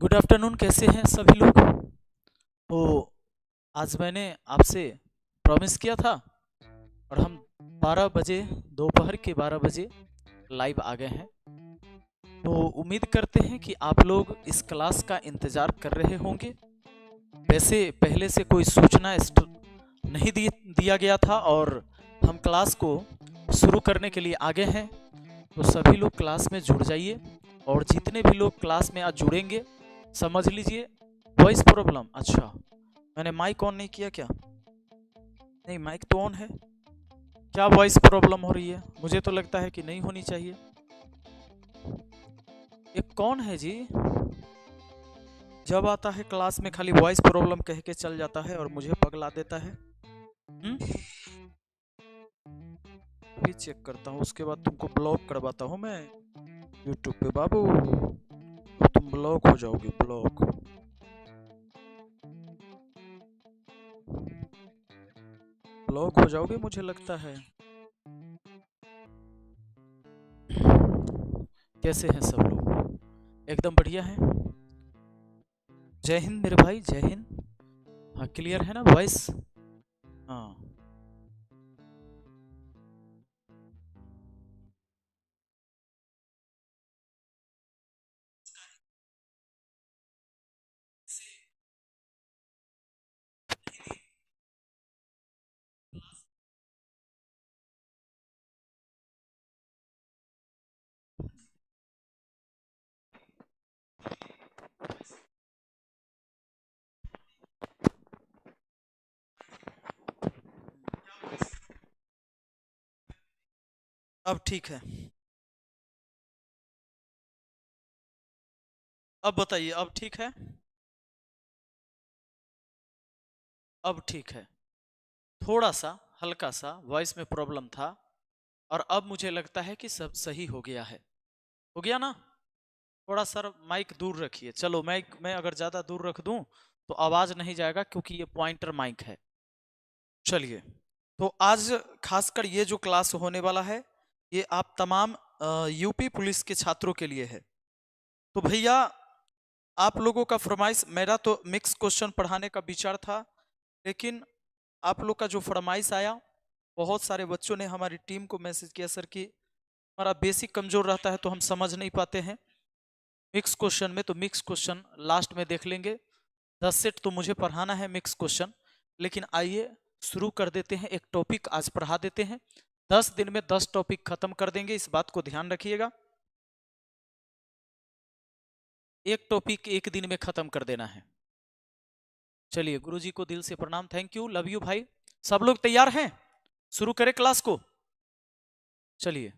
Good afternoon. कैसे हैं सभी लोग? तो आज मैंने आपसे प्रॉमिस किया था और हम 12 बजे, दोपहर के 12 बजे लाइव आ गए हैं। तो उम्मीद करते हैं कि आप लोग इस क्लास का इंतज़ार कर रहे होंगे। वैसे पहले से कोई सूचना नहीं दिया गया था और हम क्लास को शुरू करने के लिए आगे हैं। तो सभी लोग क्लास में जुड़ जाइए और जितने भी लोग क्लास में आज जुड़ेंगे, समझ लीजिए वॉइस प्रॉब्लम। अच्छा, मैंने माइक ऑन नहीं किया क्या? नहीं, माइक तो ऑन है। क्या वॉइस प्रॉब्लम हो रही है? मुझे तो लगता है कि नहीं होनी चाहिए। ये कौन है जी? जब आता है क्लास में खाली वॉइस प्रॉब्लम कह के चल जाता है और मुझे पगला देता है। अभी चेक करता हूँ, उसके बाद तुमको ब्लॉक करवाता हूँ मैं यूट्यूब पे। बाबू, तुम ब्लॉक हो जाओगे, ब्लॉक। ब्लॉक हो जाओगे मुझे लगता है। कैसे हैं सब लोग? एकदम बढ़िया हैं। जय हिंद मेरे भाई, जय हिंद। हाँ, क्लियर है ना वॉइस? हाँ, अब ठीक है। अब बताइए, अब ठीक है? अब ठीक है। थोड़ा सा हल्का सा वॉइस में प्रॉब्लम था और अब मुझे लगता है कि सब सही हो गया है। हो गया ना? थोड़ा सर माइक दूर रखिए। चलो, माइक मैं अगर ज़्यादा दूर रख दूं तो आवाज़ नहीं जाएगा क्योंकि ये पॉइंटर माइक है। चलिए, तो आज खासकर ये जो क्लास होने वाला है ये आप तमाम यूपी पुलिस के छात्रों के लिए है। तो भैया, आप लोगों का फरमाइश, मेरा तो मिक्स क्वेश्चन पढ़ाने का विचार था, लेकिन आप लोग का जो फरमाइश आया, बहुत सारे बच्चों ने हमारी टीम को मैसेज किया, सर कि हमारा बेसिक कमजोर रहता है तो हम समझ नहीं पाते हैं मिक्स क्वेश्चन में। तो मिक्स क्वेश्चन लास्ट में देख लेंगे। 10 सेट तो मुझे पढ़ाना है मिक्स क्वेश्चन, लेकिन आइए शुरू कर देते हैं। एक टॉपिक आज पढ़ा देते हैं। 10 दिन में 10 टॉपिक खत्म कर देंगे, इस बात को ध्यान रखिएगा। एक टॉपिक एक दिन में खत्म कर देना है। चलिए, गुरुजी को दिल से प्रणाम, थैंक यू, लव यू भाई। सब लोग तैयार हैं? शुरू करें क्लास को? चलिए,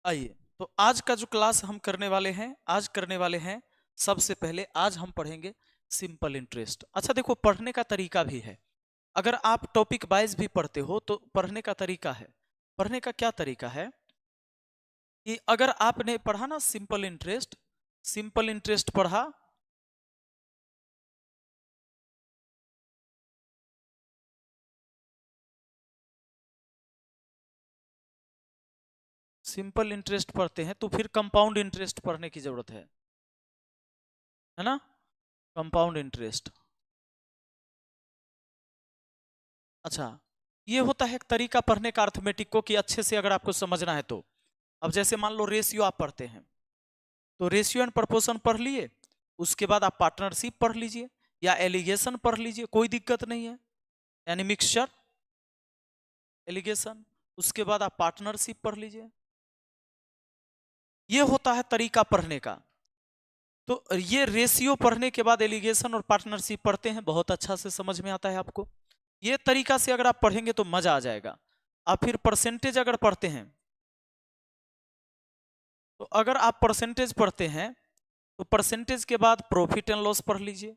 आइए। तो आज का जो क्लास हम करने वाले हैं, आज करने वाले हैं, सबसे पहले आज हम पढ़ेंगे सिंपल इंटरेस्ट। अच्छा देखो, पढ़ने का तरीका भी है। अगर आप टॉपिक वाइज भी पढ़ते हो तो पढ़ने का तरीका है। पढ़ने का क्या तरीका है कि अगर आपने पढ़ा ना सिंपल इंटरेस्ट, सिंपल इंटरेस्ट पढ़ा, सिंपल इंटरेस्ट पढ़ते हैं तो फिर कंपाउंड इंटरेस्ट पढ़ने की जरूरत है ना? Compound interest. अच्छा, ये होता है एक तरीका पढ़ने का अर्थमेटिक को कि अच्छे से अगर आपको समझना है तो। अब जैसे मान लो रेशियो आप पढ़ते हैं, तो रेशियो एंड प्रपोर्शन पढ़ लिए, उसके बाद आप पार्टनरशिप पढ़ लीजिए या एलिगेशन पढ़ लीजिए, कोई दिक्कत नहीं है। यानी मिक्सचर, एलिगेशन, उसके बाद आप पार्टनरशिप पढ़ लीजिए। ये होता है तरीका पढ़ने का। तो ये रेशियो पढ़ने के बाद एलिगेशन और पार्टनरशिप पढ़ते हैं, बहुत अच्छा से समझ में आता है आपको। ये तरीका से अगर आप पढ़ेंगे तो मजा आ जाएगा। आप फिर परसेंटेज अगर पढ़ते हैं, तो अगर आप परसेंटेज पढ़ते हैं तो परसेंटेज के बाद प्रॉफिट एंड लॉस पढ़ लीजिए।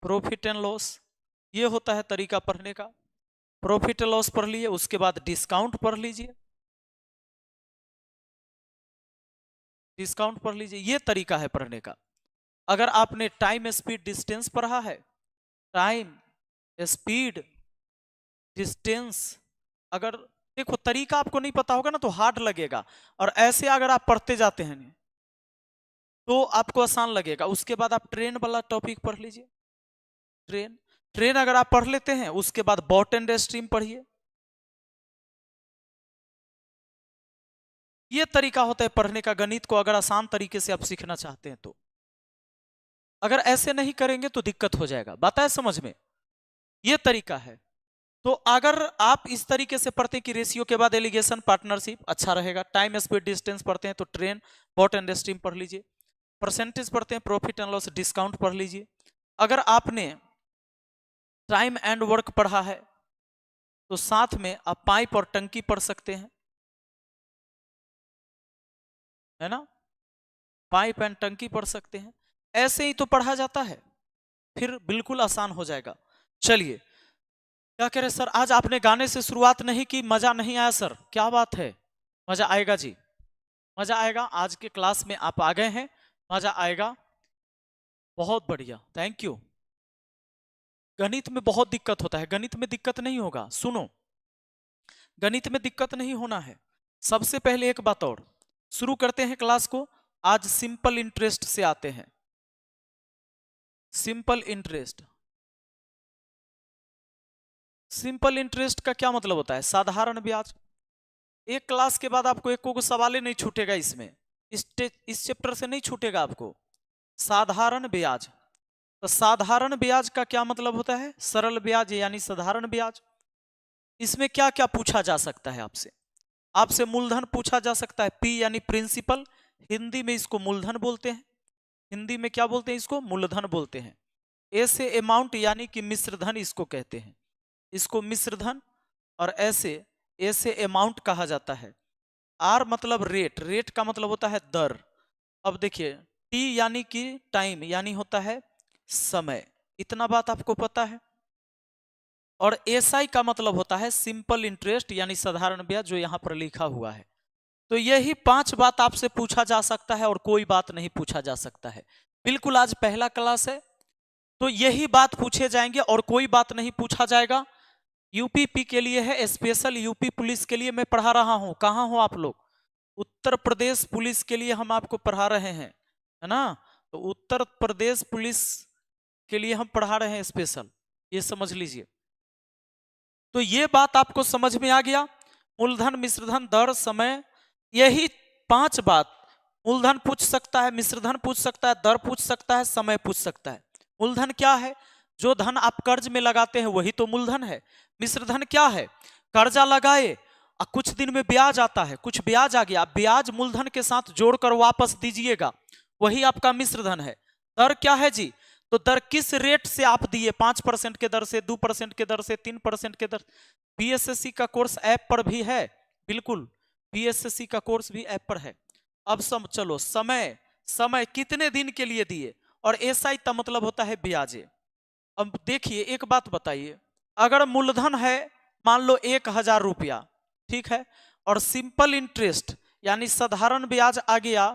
प्रॉफिट एंड लॉस, ये होता है तरीका पढ़ने का। प्रॉफिट एंड लॉस पढ़ लिए, उसके बाद डिस्काउंट पढ़ लीजिए, डिस्काउंट पढ़ लीजिए। ये तरीका है पढ़ने का। अगर आपने टाइम स्पीड डिस्टेंस पढ़ा है, टाइम स्पीड डिस्टेंस, अगर देखो तरीका आपको नहीं पता होगा ना तो हार्ड लगेगा। और ऐसे अगर आप पढ़ते जाते हैं तो आपको आसान लगेगा। उसके बाद आप ट्रेन वाला टॉपिक पढ़ लीजिए। ट्रेन ट्रेन अगर आप पढ़ लेते हैं, उसके बाद बॉट एंड स्ट्रीम पढ़िए। ये तरीका होता है पढ़ने का गणित को, अगर आसान तरीके से आप सीखना चाहते हैं तो। अगर ऐसे नहीं करेंगे तो दिक्कत हो जाएगा। बात है समझ में? ये तरीका है। तो अगर आप इस तरीके से पढ़ते हैं कि रेशियो के बाद एलिगेशन, पार्टनरशिप, अच्छा रहेगा। टाइम स्पीड डिस्टेंस पढ़ते हैं तो ट्रेन, बॉट एंड स्ट्रीम पढ़ लीजिए। परसेंटेज पढ़ते हैं, प्रॉफिट एंड लॉस, डिस्काउंट पढ़ लीजिए। अगर आपने टाइम एंड वर्क पढ़ा है तो साथ में आप पाइप और टंकी पढ़ सकते हैं, है ना? पाइप एंड टंकी पढ़ सकते हैं। ऐसे ही तो पढ़ा जाता है, फिर बिल्कुल आसान हो जाएगा। चलिए, क्या कह रहे सर, आज आपने गाने से शुरुआत नहीं की, मजा नहीं आया सर? क्या बात है, मजा आएगा जी, मजा आएगा। आज के क्लास में आप आ गए हैं, मजा आएगा। बहुत बढ़िया, थैंक यू। गणित में बहुत दिक्कत होता है, गणित में दिक्कत नहीं होगा। सुनो, गणित में दिक्कत नहीं होना है। सबसे पहले एक बात और, शुरू करते हैं क्लास को। आज सिंपल इंटरेस्ट से आते हैं। सिंपल इंटरेस्ट, सिंपल इंटरेस्ट का क्या मतलब होता है? साधारण ब्याज। एक क्लास के बाद आपको एक को सवाल ही नहीं छूटेगा इसमें, इस चैप्टर से नहीं छूटेगा आपको। साधारण ब्याज, तो साधारण ब्याज का क्या मतलब होता है? सरल ब्याज यानी साधारण ब्याज। इसमें क्या क्या पूछा जा सकता है आपसे? आपसे मूलधन पूछा जा सकता है, पी यानी प्रिंसिपल, हिंदी में इसको मूलधन बोलते हैं। हिंदी में क्या बोलते हैं? इसको मूलधन बोलते हैं। ए से अमाउंट यानी कि मिश्रधन इसको कहते हैं, इसको मिश्रधन। और ऐसे अमाउंट कहा जाता है। आर मतलब रेट, रेट का मतलब होता है दर। अब देखिए, टी यानी कि टाइम यानी होता है समय, इतना बात आपको पता है। और एसआई का मतलब होता है सिंपल इंटरेस्ट यानी साधारण ब्याज, जो यहां पर लिखा हुआ है। तो यही 5 बात आपसे पूछा जा सकता है और कोई बात नहीं पूछा जा सकता है। बिल्कुल, आज पहला क्लास है तो यही बात पूछे जाएंगे और कोई बात नहीं पूछा जाएगा। यूपीपी के लिए है स्पेशल, यूपी पुलिस के लिए मैं पढ़ा रहा हूं। कहां हो आप लोग? उत्तर प्रदेश पुलिस के लिए हम आपको पढ़ा रहे हैं, है ना? तो उत्तर प्रदेश पुलिस के लिए हम पढ़ा रहे हैं स्पेशल, ये समझ लीजिए। तो ये बात आपको समझ में आ गया। मूलधन, मिश्रधन, दर, समय, यही 5 बात। मूलधन पूछ सकता है, मिश्रधन पूछ सकता है, दर पूछ सकता है, समय पूछ सकता है। मूलधन क्या है? जो धन आप कर्ज में लगाते हैं वही तो मूलधन है। मिश्रधन क्या है? कर्जा लगाए और कुछ दिन में ब्याज आता है, कुछ ब्याज आ गया, ब्याज मूलधन के साथ जोड़कर वापस दीजिएगा, वही आपका मिश्रधन है। दर क्या है जी? तो दर किस रेट से आप दिए, 5% के दर से, 2% के दर से, 3% के दर। बीएसएससी का कोर्स ऐप पर भी है, बिल्कुल बीएसएससी का कोर्स भी ऐप पर है। अब चलो, समय, समय कितने दिन के लिए दिए, और एसआई का मतलब होता है ब्याजे। अब देखिए एक बात बताइए, अगर मूलधन है मान लो 1000 रुपया, ठीक है, और सिंपल इंटरेस्ट यानी साधारण ब्याज आ गया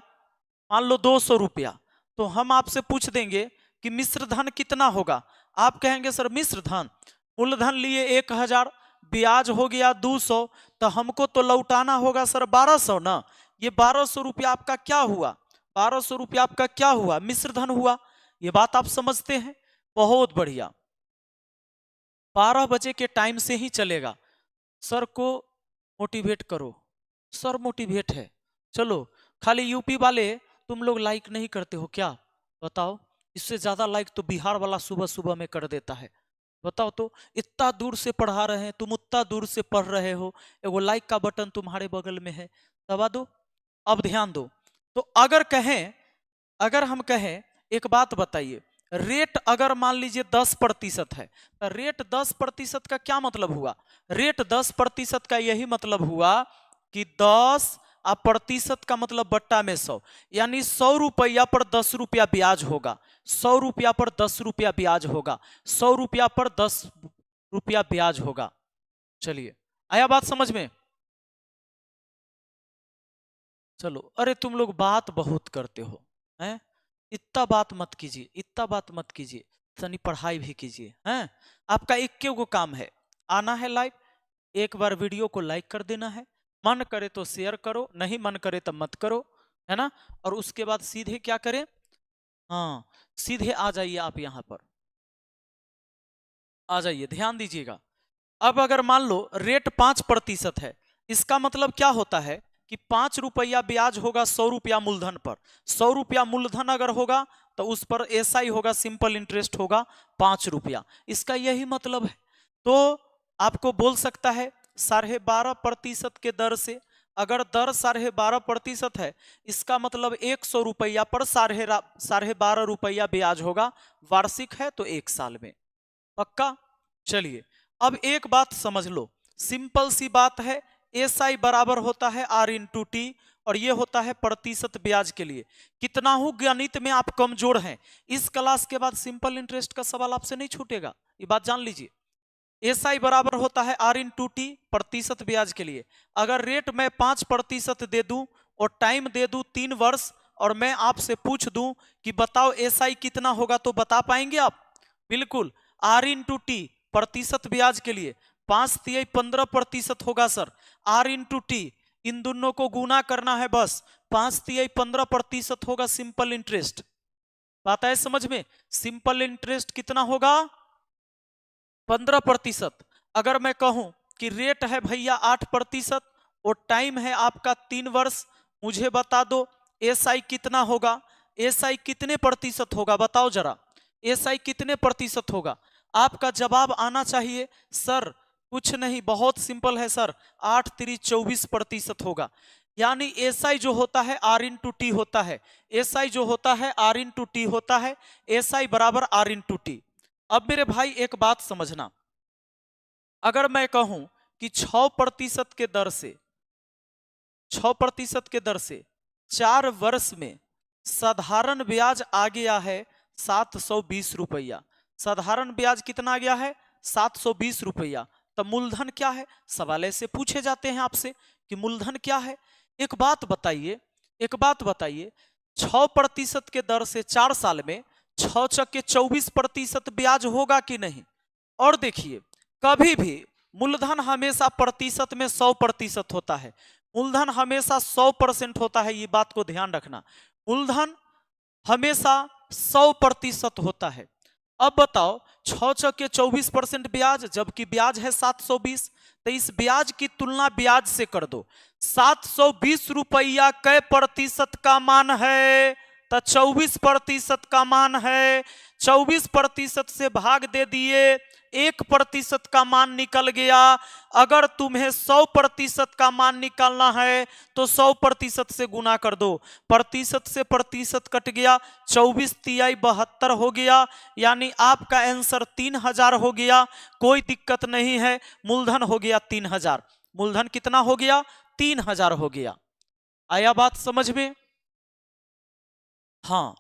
मान लो 200 रुपया, तो हम आपसे पूछ देंगे कि मिश्रधन कितना होगा। आप कहेंगे सर मिश्रधन, मूलधन लिए 1000, ब्याज हो गया 200, तो हमको तो लौटाना होगा सर 1200 ना। ये 1200 रुपया आपका क्या हुआ? 1200 रुपया आपका क्या हुआ? मिश्रधन हुआ। ये बात आप समझते हैं? बहुत बढ़िया। 12 बजे के टाइम से ही चलेगा। सर को मोटिवेट करो, सर मोटिवेट है। चलो, खाली यूपी वाले तुम लोग लाइक नहीं करते हो क्या? बताओ, इससे ज्यादा लाइक तो बिहार वाला सुबह सुबह में कर देता है। बताओ तो, इतना दूर से पढ़ा रहे हैं, तुम उतना दूर से पढ़ रहे हो, एगो लाइक का बटन तुम्हारे बगल में है, दबा दो। अब ध्यान दो, तो अगर हम कहें, एक बात बताइए, रेट अगर मान लीजिए 10% है, तो रेट 10% का क्या मतलब हुआ? रेट 10% का यही मतलब हुआ कि 10 और प्रतिशत का मतलब बट्टा में 100, यानी 100 रुपया पर 10 रुपया ब्याज होगा। 100 रुपया पर 10 रुपया ब्याज होगा। 100 रुपया पर 10 रुपया ब्याज होगा। चलिए, आया बात समझ में? चलो, अरे तुम लोग बात बहुत करते हो, हैं? इतना बात मत कीजिए, इतना बात मत कीजिए, तनी पढ़ाई भी कीजिए, हैं? आपका एक क्यों को काम है, आना है लाइव, एक बार वीडियो को लाइक कर देना है, मन करे तो शेयर करो, नहीं मन करे तो मत करो, है ना। और उसके बाद सीधे क्या करें, हाँ सीधे आ जाइए आप यहां पर आ जाइए, ध्यान दीजिएगा। अब अगर मान लो रेट 5% है, इसका मतलब क्या होता है कि 5 रुपया ब्याज होगा 100 रुपया मूलधन पर। 100 रुपया मूलधन अगर होगा तो उस पर एसआई होगा, सिंपल इंटरेस्ट होगा 5 रुपया। इसका यही मतलब है। तो आपको बोल सकता है 12.5% के दर से, अगर दर 12.5% है, इसका मतलब 100 रुपया पर 12.5 रुपया ब्याज होगा। वार्षिक है तो 1 साल में। पक्का। चलिए अब एक बात समझ लो, सिंपल सी बात है। एसआई बराबर होता है आर इंटू टी, और ये होता है प्रतिशत ब्याज के लिए। कितना हूं गणित में आप कमजोर हैं, इस क्लास के बाद सिंपल इंटरेस्ट का सवाल आपसे नहीं छूटेगा, ये बात जान लीजिए। एसआई बराबर होता है आर इंटू टी, प्रतिशत ब्याज के लिए। अगर रेट मैं 5% दे दूं और टाइम दे दूं 3 वर्ष, और मैं आपसे पूछ दूं कि बताओ एसआई कितना होगा, तो बता पाएंगे आप? बिल्कुल। आर इंटू टी प्रतिशत ब्याज के लिए 5 × 15% होगा सर। आर इंटू टी, इन दोनों को गुना करना है बस, 5 × 15% होगा सिंपल इंटरेस्ट। बात है समझ में? सिंपल इंटरेस्ट कितना होगा? 15%। अगर मैं कहूं कि रेट है भैया 8% और टाइम है आपका 3 वर्ष, मुझे बता दो एसआई कितना होगा। एसआई कितने प्रतिशत होगा बताओ जरा, एसआई कितने प्रतिशत होगा? आपका जवाब आना चाहिए सर कुछ नहीं, बहुत सिंपल है सर, 8 × 24% होगा। यानी एसआई जो होता है आर इंटू टी होता है, एसआई जो होता है आर इंटू टी होता है, एसआई बराबर आर इंटू टी। अब मेरे भाई एक बात समझना, अगर मैं कहूं कि 6% के दर से, 6% के दर से 4 वर्ष में साधारण ब्याज आ गया है 720 रुपया। साधारण ब्याज कितना आ गया है? 720 रुपया। तो मूलधन क्या है? सवाल ऐसे पूछे जाते हैं आपसे कि मूलधन क्या है। एक बात बताइए, एक बात बताइए, 6% के दर से 4 साल में 6 × 24% ब्याज होगा कि नहीं? और देखिए कभी भी मूलधन हमेशा प्रतिशत में 100% होता है, मूलधन हमेशा 100% होता है, ये बात को ध्यान रखना। मूलधन हमेशा 100% होता है। अब बताओ 6 × 24% ब्याज, जबकि ब्याज है 720, तो इस ब्याज की तुलना ब्याज से कर दो। 720 रुपया कै प्रतिशत का मान है? तो 24% का मान है। 24% से भाग दे दिए, 1% का मान निकल गया। अगर तुम्हें 100% का मान निकालना है तो 100% से गुना कर दो, प्रतिशत से प्रतिशत कट गया, 24 × 72 हो गया, यानी आपका आंसर 3000 हो गया। कोई दिक्कत नहीं है, मूलधन हो गया 3000। मूलधन कितना हो गया? 3000 हो गया। आया बात समझ में? हाँ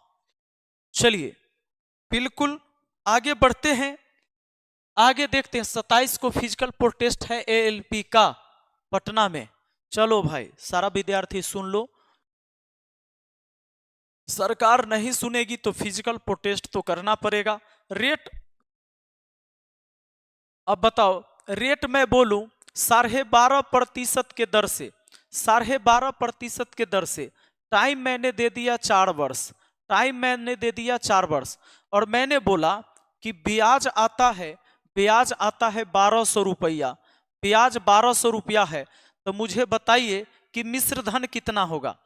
चलिए बिल्कुल आगे बढ़ते हैं, आगे देखते हैं। 27 को फिजिकल प्रोटेस्ट है एएलपी का पटना में। चलो भाई सारा विद्यार्थी सुन लो, सरकार नहीं सुनेगी तो फिजिकल प्रोटेस्ट तो करना पड़ेगा। रेट, अब बताओ रेट मैं बोलूं 12.5% के दर से, 12.5% के दर से, टाइम मैंने दे दिया 4 वर्ष, टाइम मैंने दे दिया 4 वर्ष, और मैंने बोला कि ब्याज आता है, ब्याज आता है 1200 रुपया, ब्याज 1200 रुपया है। तो मुझे बताइए कि मिश्र धन कितना होगा?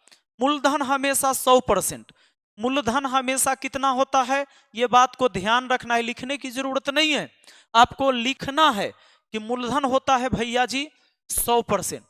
मूलधन हमेशा 100%, मूलधन हमेशा कितना होता है, ये बात को ध्यान रखना है, लिखने की जरूरत नहीं है, आपको लिखना है कि मूलधन होता है भैया जी 100%।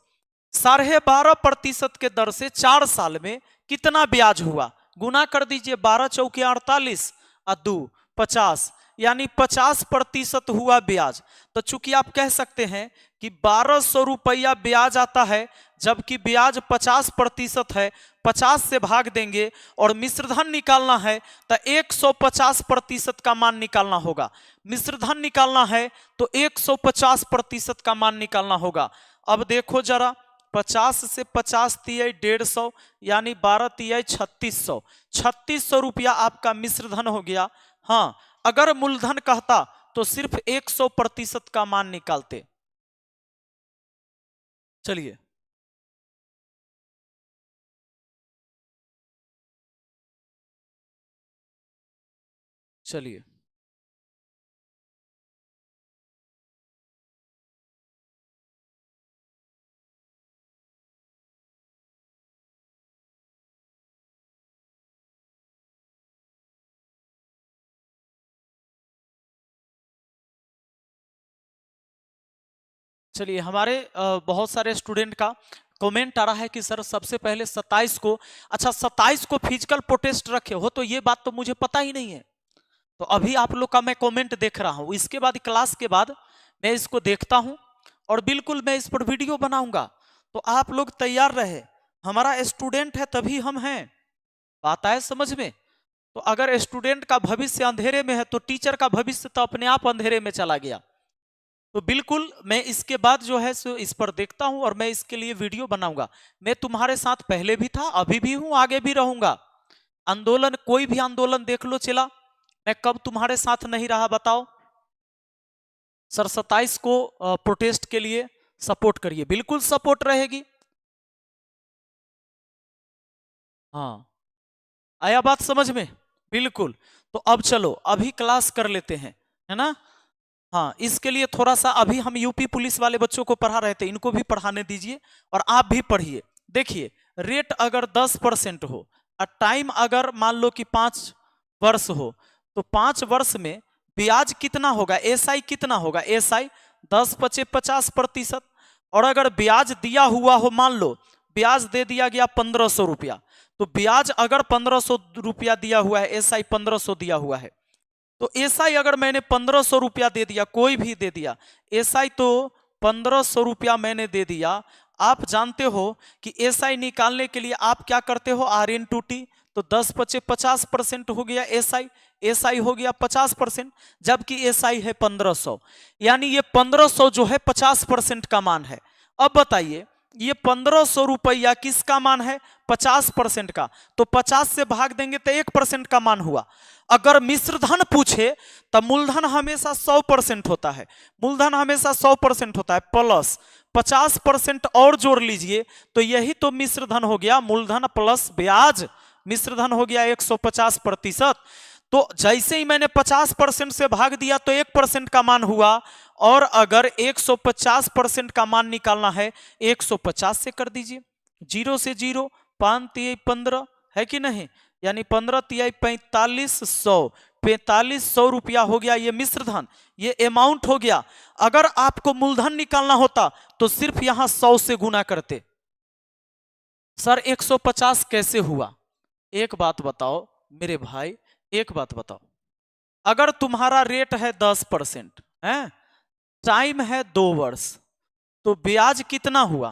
12.5% के दर से 4 साल में कितना ब्याज हुआ? गुना कर दीजिए, 12 × 4 = 48 और 2 = 50, यानी 50% हुआ ब्याज। तो चूंकि आप कह सकते हैं कि 1200 रुपया ब्याज आता है, जबकि ब्याज 50% है, 50 से भाग देंगे, और मिश्रधन निकालना है तो 150% का मान निकालना होगा। मिश्रधन निकालना है तो 150% का मान निकालना होगा। अब देखो जरा, 50 से 50 तिया 150, यानी 12 तिया 3600, 3600 रुपया आपका मिश्रधन हो गया। हाँ अगर मूलधन कहता तो सिर्फ 100% का मान निकालते। चलिए चलिए, चलिए हमारे बहुत सारे स्टूडेंट का कमेंट आ रहा है कि सर सबसे पहले 27 को, अच्छा 27 को फिजिकल प्रोटेस्ट रखे हो, तो ये बात तो मुझे पता ही नहीं है। तो अभी आप लोग का मैं कमेंट देख रहा हूं, इसके बाद क्लास के बाद मैं इसको देखता हूं और बिल्कुल मैं इस पर वीडियो बनाऊंगा। तो आप लोग तैयार रहे, हमारा स्टूडेंट है तभी हम हैं, बात आए समझ में। तो अगर स्टूडेंट का भविष्य अंधेरे में है तो टीचर का भविष्य तो अपने आप अंधेरे में चला गया। तो बिल्कुल मैं इसके बाद जो है सो इस पर देखता हूं और मैं इसके लिए वीडियो बनाऊंगा। मैं तुम्हारे साथ पहले भी था, अभी भी हूं, आगे भी रहूंगा। आंदोलन, कोई भी आंदोलन देख लो चला, मैं कब तुम्हारे साथ नहीं रहा बताओ। सर 27 को प्रोटेस्ट के लिए सपोर्ट करिए, बिल्कुल सपोर्ट रहेगी। हाँ, आया बात समझ में, बिल्कुल। तो अब चलो अभी क्लास कर लेते हैं, है ना। हाँ, इसके लिए थोड़ा सा अभी हम यूपी पुलिस वाले बच्चों को पढ़ा रहे थे, इनको भी पढ़ाने दीजिए और आप भी पढ़िए। देखिए, रेट अगर 10% हो और टाइम अगर मान लो कि 5 वर्ष हो, तो 5 वर्ष में ब्याज कितना होगा, एसआई कितना होगा, एसआई 10 × 50%। और अगर ब्याज दिया हुआ हो, मान लो ब्याज दे दिया गया 1500 रुपया, तो ब्याज अगर 1500 रुपया दिया हुआ है, एसआई 1500 दिया हुआ है, तो एसआई अगर मैंने 1500 रुपया दे दिया, कोई भी दे दिया, एसआई तो 1500 रुपया मैंने दे दिया। आप जानते हो कि एसआई निकालने के लिए आप क्या करते हो, R/T, तो 10 × 50% हो गया एसआई, एसआई हो गया 50%, जबकि एसआई है 1500, यानी ये 1500 जो है 50% का मान है। अब बताइए, ये 1500 रुपया किसका मान है, 50% का, तो 50 से भाग देंगे तो 1% का मान हुआ। अगर मिश्र धन पूछे तो मूलधन हमेशा 100% होता है, मूलधन हमेशा 100% होता है, प्लस 50% और जोड़ लीजिए तो यही तो मिश्र धन हो गया, मूलधन प्लस ब्याज, मिश्र धन हो गया 150%। तो जैसे ही मैंने 50% से भाग दिया तो 1% का मान हुआ, और अगर 150% का मान निकालना है 150 से कर दीजिए, 0 से 0, 5 × 15 है कि नहीं, यानी 15 × 4500, 4500 रुपया हो गया ये मिश्र धन, ये अमाउंट हो गया। अगर आपको मूलधन निकालना होता तो सिर्फ यहां 100 से गुना करते। सर 150 कैसे हुआ, एक बात बताओ मेरे भाई, एक बात बताओ, अगर तुम्हारा रेट है 10% है, टाइम है 2 वर्ष, तो ब्याज कितना हुआ,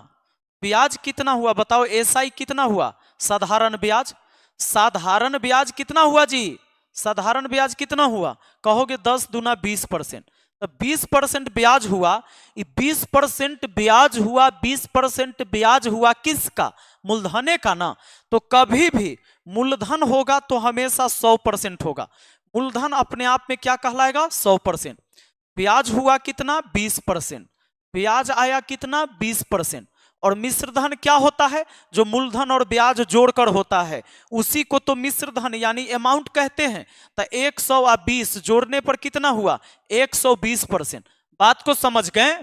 ब्याज कितना हुआ बताओ, एसआई कितना हुआ, साधारण ब्याज, साधारण ब्याज कितना हुआ जी, साधारण ब्याज कितना हुआ, कहोगे 10 दूना 20%, तो 20% ब्याज हुआ। ये 20% ब्याज हुआ, 20% ब्याज हुआ किसका, मूलधने का ना। तो कभी भी मूलधन होगा तो हमेशा 100% होगा, मूलधन अपने आप में क्या कहलाएगा, 100%। ब्याज हुआ कितना, 20%, ब्याज आया कितना, 20%। और मिश्रधन क्या होता है, जो मूलधन और ब्याज जोड़कर होता है, उसी को तो मिश्रधन यानी अमाउंट कहते हैं। तो 120 जोड़ने पर कितना हुआ, 120%। बात को समझ गए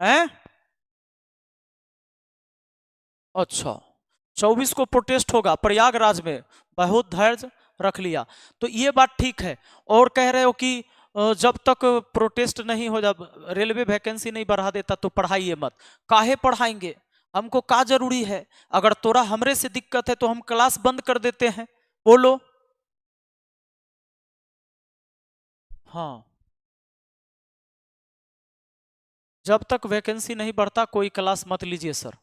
हैं। अच्छा, 24 को प्रोटेस्ट होगा प्रयागराज में, बहुत धैर्य रख लिया, तो ये बात ठीक है। और कह रहे हो कि जब तक प्रोटेस्ट नहीं हो, जब रेलवे वैकेंसी नहीं बढ़ा देता तो पढ़ाइए मत, काहे पढ़ाएंगे, हमको का जरूरी है, अगर तोरा हमरे से दिक्कत है तो हम क्लास बंद कर देते हैं, बोलो। हाँ, जब तक वैकेंसी नहीं बढ़ता कोई क्लास मत लीजिए सर।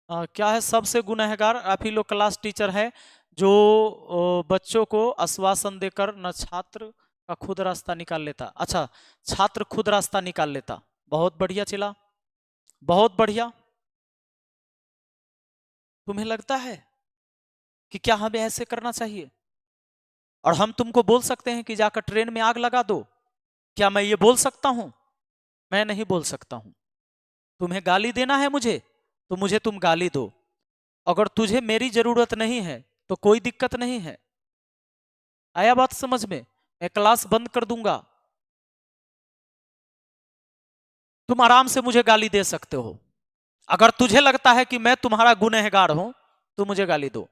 क्या है, सबसे गुनहगार आप ही लोग क्लास टीचर है, जो बच्चों को आश्वासन देकर न छात्र का खुद रास्ता निकाल लेता, अच्छा छात्र खुद रास्ता निकाल लेता, बहुत बढ़िया चिला, बहुत बढ़िया। तुम्हें लगता है कि क्या हमें ऐसे करना चाहिए, और हम तुमको बोल सकते हैं कि जाकर ट्रेन में आग लगा दो, क्या मैं ये बोल सकता हूं, मैं नहीं बोल सकता हूं। तुम्हें गाली देना है मुझे, तो मुझे तुम गाली दो, अगर तुझे मेरी जरूरत नहीं है तो कोई दिक्कत नहीं है। आया बात समझ में? मैं क्लास बंद कर दूंगा, तुम आराम से मुझे गाली दे सकते हो। अगर तुझे लगता है कि मैं तुम्हारा गुनहगार हूं तो मुझे गाली दो।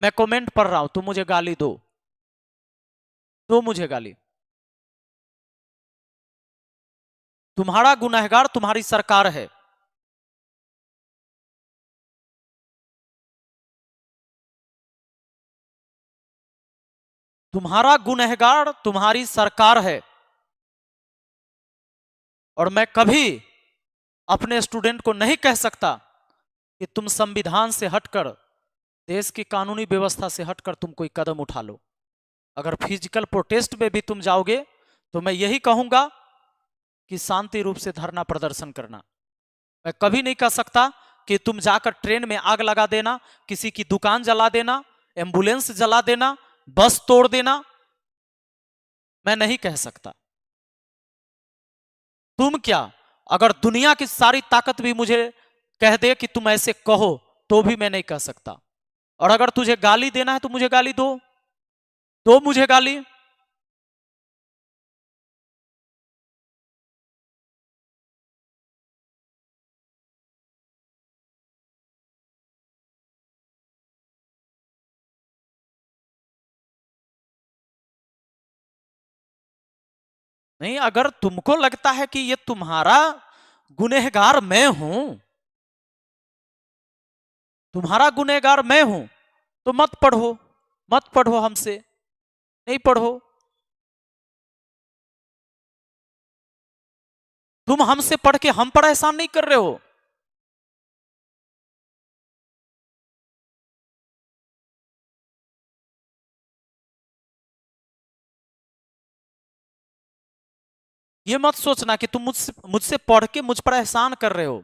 मैं कमेंट पढ़ रहा हूं, तुम मुझे गाली दो, दो मुझे गाली। तुम्हारा गुनहगार तुम्हारी सरकार है। तुम्हारा गुनहगार तुम्हारी सरकार है। और मैं कभी अपने स्टूडेंट को नहीं कह सकता कि तुम संविधान से हटकर, देश की कानूनी व्यवस्था से हटकर तुम कोई कदम उठा लो। अगर फिजिकल प्रोटेस्ट में भी तुम जाओगे तो मैं यही कहूंगा कि शांति रूप से धरना प्रदर्शन करना। मैं कभी नहीं कह सकता कि तुम जाकर ट्रेन में आग लगा देना, किसी की दुकान जला देना, एम्बुलेंस जला देना, बस तोड़ देना। मैं नहीं कह सकता। तुम क्या, अगर दुनिया की सारी ताकत भी मुझे कह दे कि तुम ऐसे कहो तो भी मैं नहीं कह सकता। और अगर तुझे गाली देना है तो मुझे गाली दो, दो मुझे गाली। नहीं, अगर तुमको लगता है कि ये तुम्हारा गुनहगार मैं हूं, तुम्हारा गुनहगार मैं हूं, तो मत पढ़ो, मत पढ़ो हमसे, नहीं पढ़ो। तुम हमसे पढ़ के हम पर एहसान नहीं कर रहे हो। ये मत सोचना कि तुम मुझसे मुझसे पढ़ के मुझ पर एहसान कर रहे हो।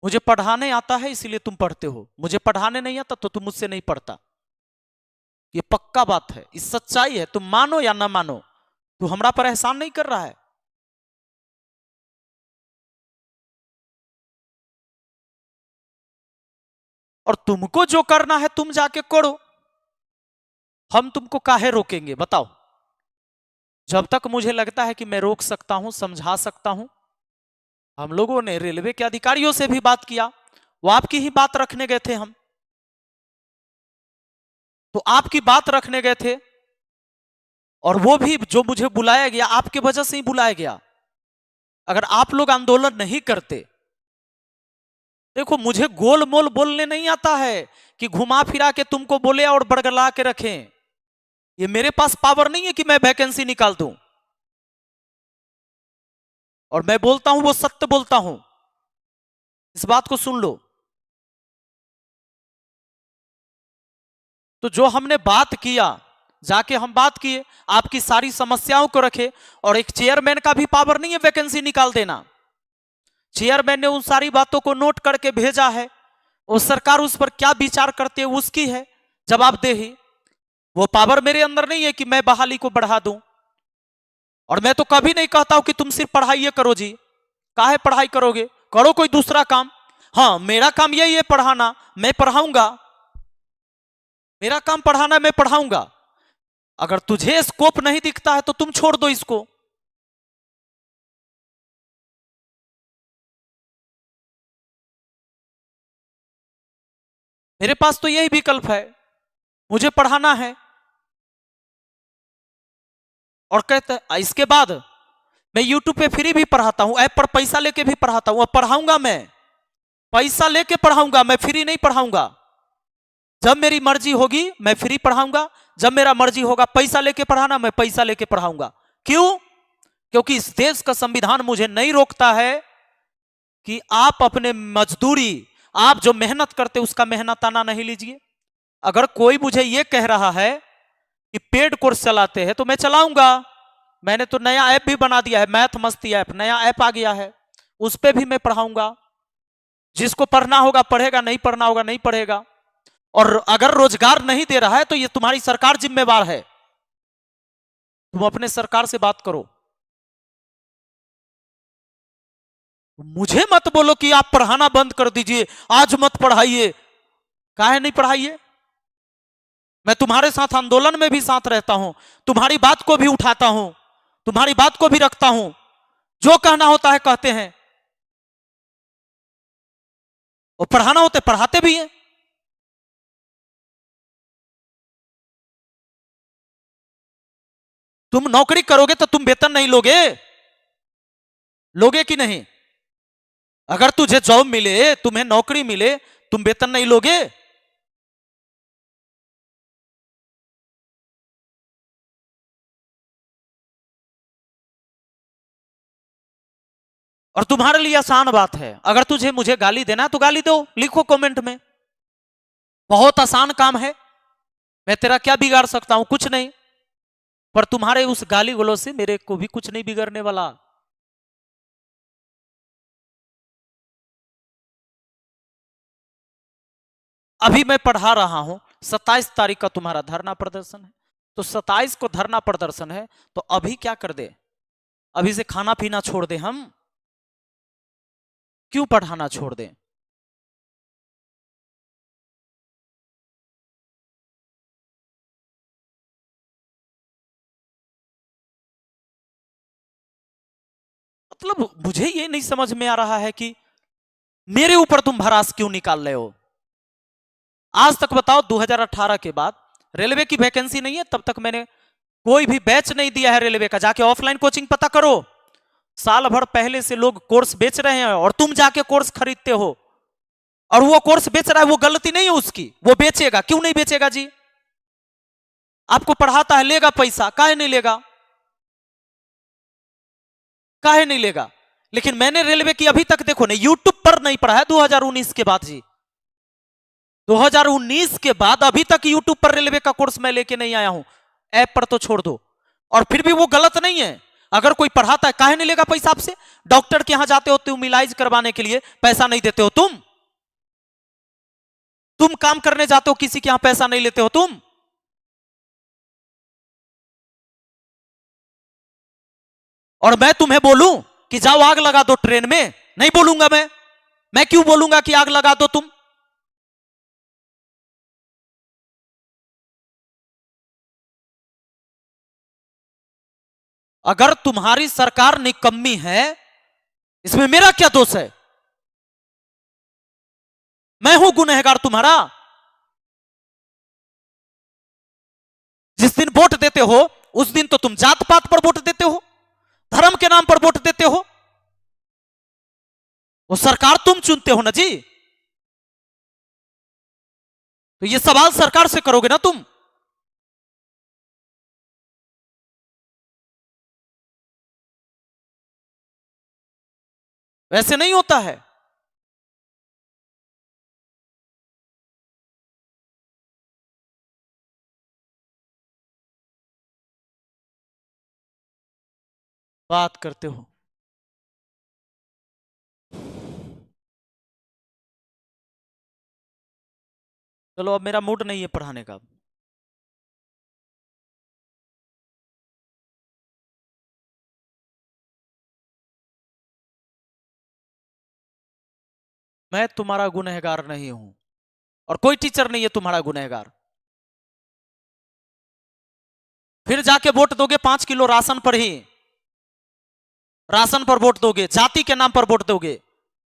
मुझे पढ़ाने आता है इसलिए तुम पढ़ते हो, मुझे पढ़ाने नहीं आता तो तुम मुझसे नहीं पढ़ता। ये पक्का बात है, इस सच्चाई है, तुम मानो या ना मानो। तू हमरा पर एहसान नहीं कर रहा है। और तुमको जो करना है तुम जाके करो, हम तुमको काहे रोकेंगे बताओ? जब तक मुझे लगता है कि मैं रोक सकता हूं, समझा सकता हूं। हम लोगों ने रेलवे के अधिकारियों से भी बात किया, वो आपकी ही बात रखने गए थे। हम तो आपकी बात रखने गए थे, और वो भी जो मुझे बुलाया गया आपके वजह से ही बुलाया गया। अगर आप लोग आंदोलन नहीं करते, देखो मुझे गोल मोल बोलने नहीं आता है कि घुमा फिरा के तुमको बोले और बड़गला के रखें। ये मेरे पास पावर नहीं है कि मैं वैकेंसी निकाल दूं। और मैं बोलता हूं वो सत्य बोलता हूं, इस बात को सुन लो। तो जो हमने बात किया, जाके हम बात किए, आपकी सारी समस्याओं को रखे। और एक चेयरमैन का भी पावर नहीं है वैकेंसी निकाल देना। चेयरमैन ने उन सारी बातों को नोट करके भेजा है, वो सरकार उस पर क्या विचार करती है उसकी है जवाबदेही। वो पावर मेरे अंदर नहीं है कि मैं बहाली को बढ़ा दूं। और मैं तो कभी नहीं कहता हूं कि तुम सिर्फ पढ़ाई करो जी। काहे पढ़ाई करोगे, करो कोई दूसरा काम। हाँ, मेरा काम यही है पढ़ाना, मैं पढ़ाऊंगा। मेरा काम पढ़ाना, मैं पढ़ाऊंगा। अगर तुझे स्कोप नहीं दिखता है तो तुम छोड़ दो इसको। मेरे पास तो यही विकल्प है, मुझे पढ़ाना है। और कहते हैं इसके बाद मैं यूट्यूब पे फ्री भी पढ़ाता हूं, ऐप पर पैसा लेके भी पढ़ाता हूं। अब पढ़ाऊंगा, मैं पैसा लेके पढ़ाऊंगा, मैं फ्री नहीं पढ़ाऊंगा। जब मेरी मर्जी होगी मैं फ्री पढ़ाऊंगा, जब मेरा मर्जी होगा पैसा लेके पढ़ाना, मैं पैसा लेके पढ़ाऊंगा। क्यों? क्योंकि इस देश का संविधान मुझे नहीं रोकता है कि आप अपने मजदूरी, आप जो मेहनत करते उसका मेहनताना नहीं लीजिए। अगर कोई मुझे ये कह रहा है कि पेड कोर्स चलाते हैं तो मैं चलाऊंगा। मैंने तो नया ऐप भी बना दिया है, मैथ मस्ती ऐप, नया ऐप आ गया है, उस पर भी मैं पढ़ाऊंगा। जिसको पढ़ना होगा पढ़ेगा, नहीं पढ़ना होगा नहीं पढ़ेगा। और अगर रोजगार नहीं दे रहा है तो ये तुम्हारी सरकार जिम्मेवार है। तुम अपने सरकार से बात करो, मुझे मत बोलो कि आप पढ़ाना बंद कर दीजिए, आज मत पढ़ाइए। काहे नहीं पढ़ाइए? मैं तुम्हारे साथ आंदोलन में भी साथ रहता हूं, तुम्हारी बात को भी उठाता हूं, तुम्हारी बात को भी रखता हूं, जो कहना होता है कहते हैं, और पढ़ाना होते पढ़ाते भी हैं। तुम नौकरी करोगे तो तुम वेतन नहीं लोगे? लोगे कि नहीं? अगर तुझे जॉब मिले, तुम्हें नौकरी मिले, तुम वेतन नहीं लोगे? और तुम्हारे लिए आसान बात है, अगर तुझे मुझे गाली देना है तो गाली दो, लिखो कमेंट में, बहुत आसान काम है, मैं तेरा क्या बिगाड़ सकता हूं? कुछ नहीं। पर तुम्हारे उस गाली गलौज से मेरे को भी कुछ नहीं बिगड़ने वाला। अभी मैं पढ़ा रहा हूं, 27 तारीख का तुम्हारा धरना प्रदर्शन है, तो 27 को धरना प्रदर्शन है, तो अभी क्या कर दे? अभी से खाना पीना छोड़ दे? हम क्यों पढ़ाना छोड़ दें? मतलब मुझे ये नहीं समझ में आ रहा है कि मेरे ऊपर तुम भड़ास क्यों निकाल रहे हो? आज तक बताओ, 2018 के बाद रेलवे की वैकेंसी नहीं है, तब तक मैंने कोई भी बैच नहीं दिया है रेलवे का। जाके ऑफलाइन कोचिंग पता करो, साल भर पहले से लोग कोर्स बेच रहे हैं और तुम जाके कोर्स खरीदते हो। और वो कोर्स बेच रहा है, वो गलती नहीं है उसकी, वो बेचेगा, क्यों नहीं बेचेगा जी? आपको पढ़ाता है, लेगा पैसा, काहे नहीं लेगा? काहे नहीं लेगा? लेकिन मैंने रेलवे की अभी तक देखो ना, यूट्यूब पर नहीं पढ़ा है 2019 के बाद जी। 2019 के बाद अभी तक यूट्यूब पर रेलवे का कोर्स मैं लेके नहीं आया हूं, ऐप पर तो छोड़ दो। और फिर भी वो गलत नहीं है, अगर कोई पढ़ाता है काहे नहीं लेगा पैसा आपसे? डॉक्टर के यहां जाते हो तुम इलाज करवाने के लिए, पैसा नहीं देते हो तुम काम करने जाते हो किसी के यहां, पैसा नहीं लेते हो तुम? और मैं तुम्हें बोलूं कि जाओ आग लगा दो ट्रेन में? नहीं बोलूंगा मैं क्यों बोलूंगा कि आग लगा दो तुम? अगर तुम्हारी सरकार निकम्मी है, इसमें मेरा क्या दोष है? मैं हूं गुनहगार तुम्हारा? जिस दिन वोट देते हो उस दिन तो तुम जात पात पर वोट देते हो, धर्म के नाम पर वोट देते हो। वो सरकार तुम चुनते हो ना जी, तो ये सवाल सरकार से करोगे ना तुम। वैसे नहीं होता है। बात करते हो, चलो अब मेरा मूड नहीं है पढ़ाने का। मैं तुम्हारा गुनहगार नहीं हूं, और कोई टीचर नहीं है तुम्हारा गुनहगार। फिर जाके वोट दोगे 5 किलो राशन पर ही, राशन पर वोट दोगे, जाति के नाम पर वोट दोगे,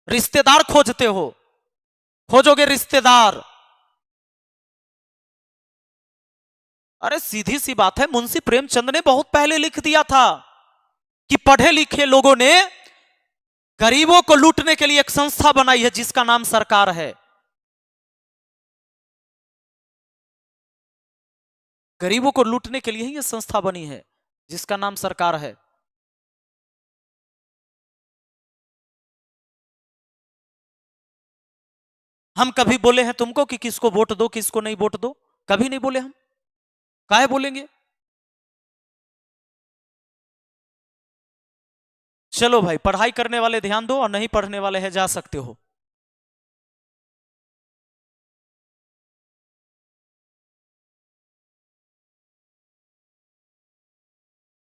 रिश्तेदार खोजते हो, खोजोगे रिश्तेदार। अरे सीधी सी बात है, मुंशी प्रेमचंद ने बहुत पहले लिख दिया था कि पढ़े लिखे लोगों ने गरीबों को लूटने के लिए एक संस्था बनाई है जिसका नाम सरकार है। गरीबों को लूटने के लिए ही यह संस्था बनी है जिसका नाम सरकार है। हम कभी बोले हैं तुमको कि किसको वोट दो किसको नहीं वोट दो? कभी नहीं बोले हम, काहे बोलेंगे? चलो भाई, पढ़ाई करने वाले ध्यान दो, और नहीं पढ़ने वाले हैं जा सकते हो।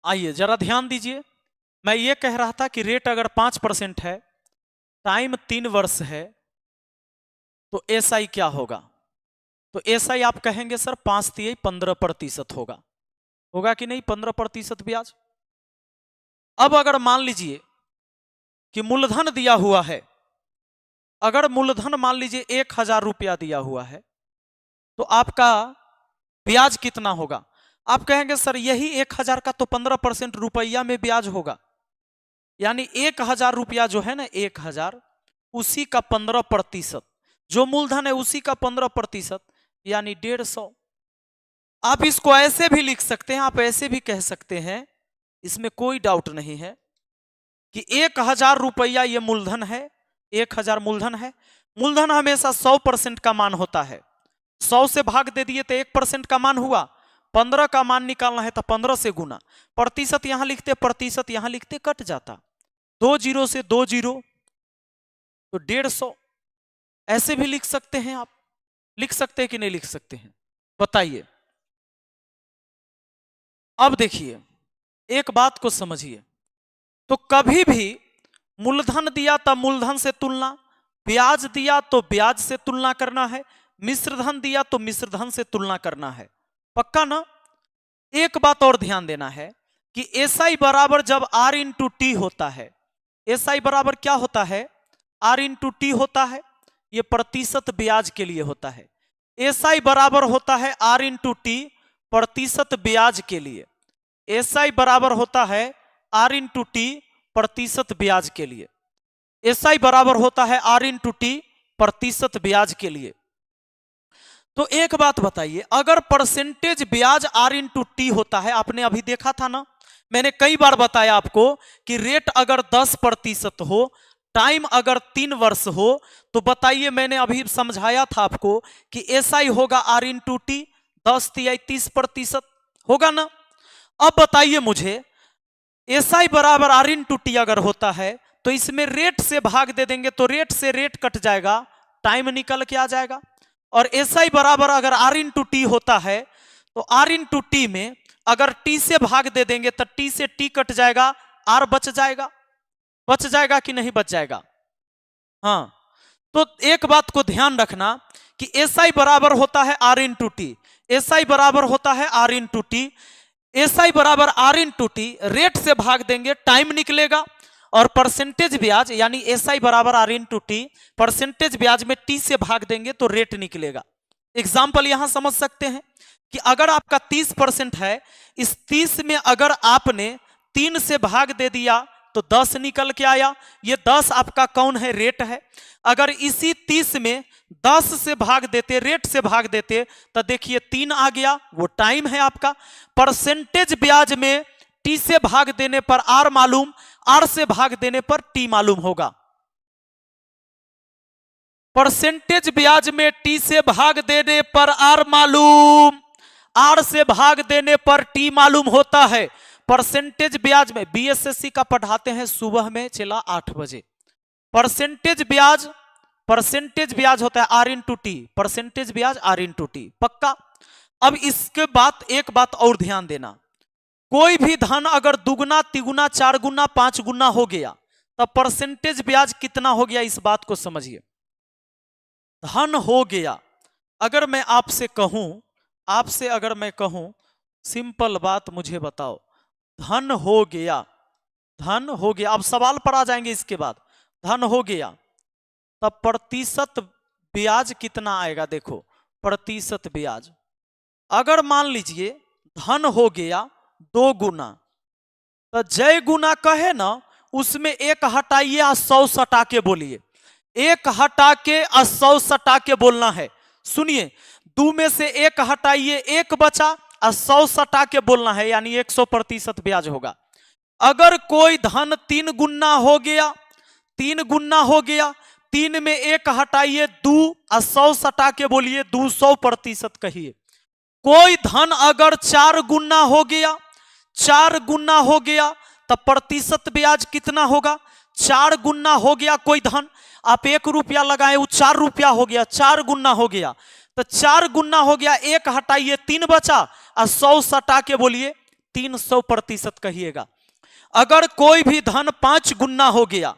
आइए जरा ध्यान दीजिए, मैं ये कह रहा था कि रेट अगर 5% है टाइम 3 वर्ष है तो एसआई क्या होगा? तो एसआई आप कहेंगे सर 5 तिहाई 15% होगा। होगा कि नहीं 15% ब्याज? अब अगर मान लीजिए कि मूलधन दिया हुआ है, अगर मूलधन मान लीजिए 1000 रुपया दिया हुआ है तो आपका ब्याज कितना होगा? आप कहेंगे सर यही 1000 का तो 15% रुपया में ब्याज होगा, यानी 1000 रुपया जो है ना 1000 उसी का 15%, जो मूलधन है उसी का 15%, यानी 150। आप इसको ऐसे भी लिख सकते हैं, आप ऐसे भी कह सकते हैं, इसमें कोई डाउट नहीं है कि 1000 रुपया ये मूलधन है, 1000 मूलधन है। मूलधन हमेशा 100% का मान होता है। 100 से भाग दे दिए तो 1% का मान हुआ। 15 का मान निकालना है तो 15 से गुना, प्रतिशत यहां लिखते, प्रतिशत यहां लिखते, कट जाता 2 जीरो से 2 जीरो तो 150। ऐसे भी लिख सकते हैं, आप लिख सकते हैं कि नहीं लिख सकते हैं बताइए। अब देखिए एक बात को समझिए, तो कभी भी मूलधन दिया तो मूलधन से तुलना, ब्याज दिया तो ब्याज से तुलना करना है, मिश्रधन दिया तो मिश्रधन से तुलना करना है। पक्का ना? एक बात और ध्यान देना है कि एसआई बराबर जब आर इंटू टी होता है, एसआई बराबर क्या होता है? आर इंटू टी होता है, ये प्रतिशत ब्याज के लिए होता है। एसआई बराबर होता है आर इंटू टी प्रतिशत ब्याज के लिए। एसआई बराबर होता है आर इंटू टी प्रतिशत ब्याज के लिए। एसआई बराबर होता है आर इंटू टी प्रतिशत ब्याज के लिए। तो एक बात बताइए, अगर परसेंटेज ब्याज आर इंटू टी होता है, आपने अभी देखा था ना, मैंने कई बार बताया आपको कि रेट अगर 10% हो, टाइम अगर 3 वर्ष हो, तो बताइए, मैंने अभी समझाया था आपको कि एसआई होगा आर इंटू टी 10 तिहाई 30% होगा ना। अब बताइए मुझे, एसआई बराबर आर इंटू टी अगर होता है तो इसमें रेट से भाग दे देंगे तो रेट से रेट कट जाएगा, टाइम निकल के आ जाएगा। और एसआई बराबर अगर आर इंटू टी होता है तो आर इंटू टी में अगर टी से भाग दे देंगे तो टी से टी कट जाएगा, आर बच जाएगा। बच जाएगा कि नहीं बच जाएगा? हाँ, तो एक बात को ध्यान रखना कि एसआई बराबर होता है आर इंटू टी, एसआई बराबर होता है आर इंटू टी, एसआई बराबर आर इंटू टी, रेट से भाग देंगे टाइम निकलेगा, और परसेंटेज ब्याज यानी एसआई बराबर आर इंटू टी, परसेंटेज ब्याज में टी से भाग देंगे तो रेट निकलेगा। एग्जाम्पल यहां समझ सकते हैं कि अगर आपका 30% है, इस 30 में अगर आपने 3 से भाग दे दिया तो 10 निकल के आया, ये 10 आपका कौन है? रेट है। अगर इसी 30 में 10 से भाग देते, रेट से भाग देते, तो देखिए 3 आ गया, वो टाइम है आपका। परसेंटेज ब्याज में टी से भाग देने पर आर मालूम, आर से भाग देने पर टी मालूम होगा। परसेंटेज ब्याज में टी से भाग देने पर आर मालूम, आर से भाग देने पर टी मालूम होता है। परसेंटेज ब्याज में बीएसएससी का पढ़ाते हैं सुबह में चला 8 बजे। परसेंटेज ब्याज होता है आर इंटू टी, परसेंटेज ब्याज आर इंटू टी, पक्का। अब इसके बाद एक बात और ध्यान देना, कोई भी धन अगर दुगुना तिगुना 4 गुना 5 गुना हो गया तब परसेंटेज ब्याज कितना हो गया, इस बात को समझिए। धन हो गया, अगर मैं आपसे कहूं, आपसे अगर मैं कहूं सिंपल बात मुझे बताओ, धन हो गया, धन हो गया, अब सवाल पर आ जाएंगे इसके बाद, धन हो गया तब प्रतिशत ब्याज कितना आएगा? देखो प्रतिशत ब्याज, अगर मान लीजिए धन हो गया 2 गुना, तो जय गुना कहे ना उसमें 1 हटाइए और 100 सटा के बोलिए, 1 हटा के और 100 सटा के बोलना है। सुनिए, 2 में से 1 हटाइए, 1 बचा और 100 सटा के बोलना है, यानी 100% ब्याज होगा। अगर कोई धन 3 गुना हो गया, 3 गुना हो गया, 3 में 1 हटाइए 2 और 100 सटा के बोलिए 200% कहिए। कोई धन अगर 4 गुना हो गया, 4 गुना हो गया, तब प्रतिशत ब्याज कितना होगा? 4 गुना हो गया कोई धन, आप 1 रुपया लगाए, वो 4 रुपया हो गया, 4 गुना हो गया, तो 4 गुना हो गया, 1 हटाइए 3 बचा और 100 सटा के बोलिए 300% कहिएगा। अगर कोई भी धन 5 गुना हो गया,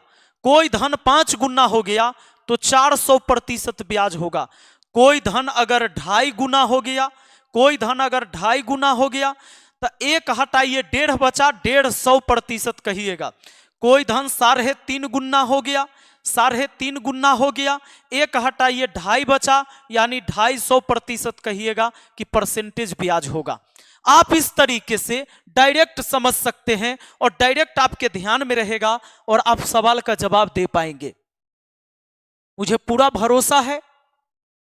कोई धन 5 गुना हो गया तो 400% ब्याज होगा। कोई धन अगर 2.5 गुना हो गया, कोई धन अगर 2.5 गुना हो गया तो 1 हटाइए 1.5 बचा, 150% कहिएगा। कोई धन 3.5 गुना हो गया, 3.5 गुना हो गया, 1 हटाइए 2.5 बचा, यानी 250% कहिएगा कि परसेंटेज ब्याज होगा। आप इस तरीके से डायरेक्ट समझ सकते हैं और डायरेक्ट आपके ध्यान में रहेगा और आप सवाल का जवाब दे पाएंगे। मुझे पूरा भरोसा है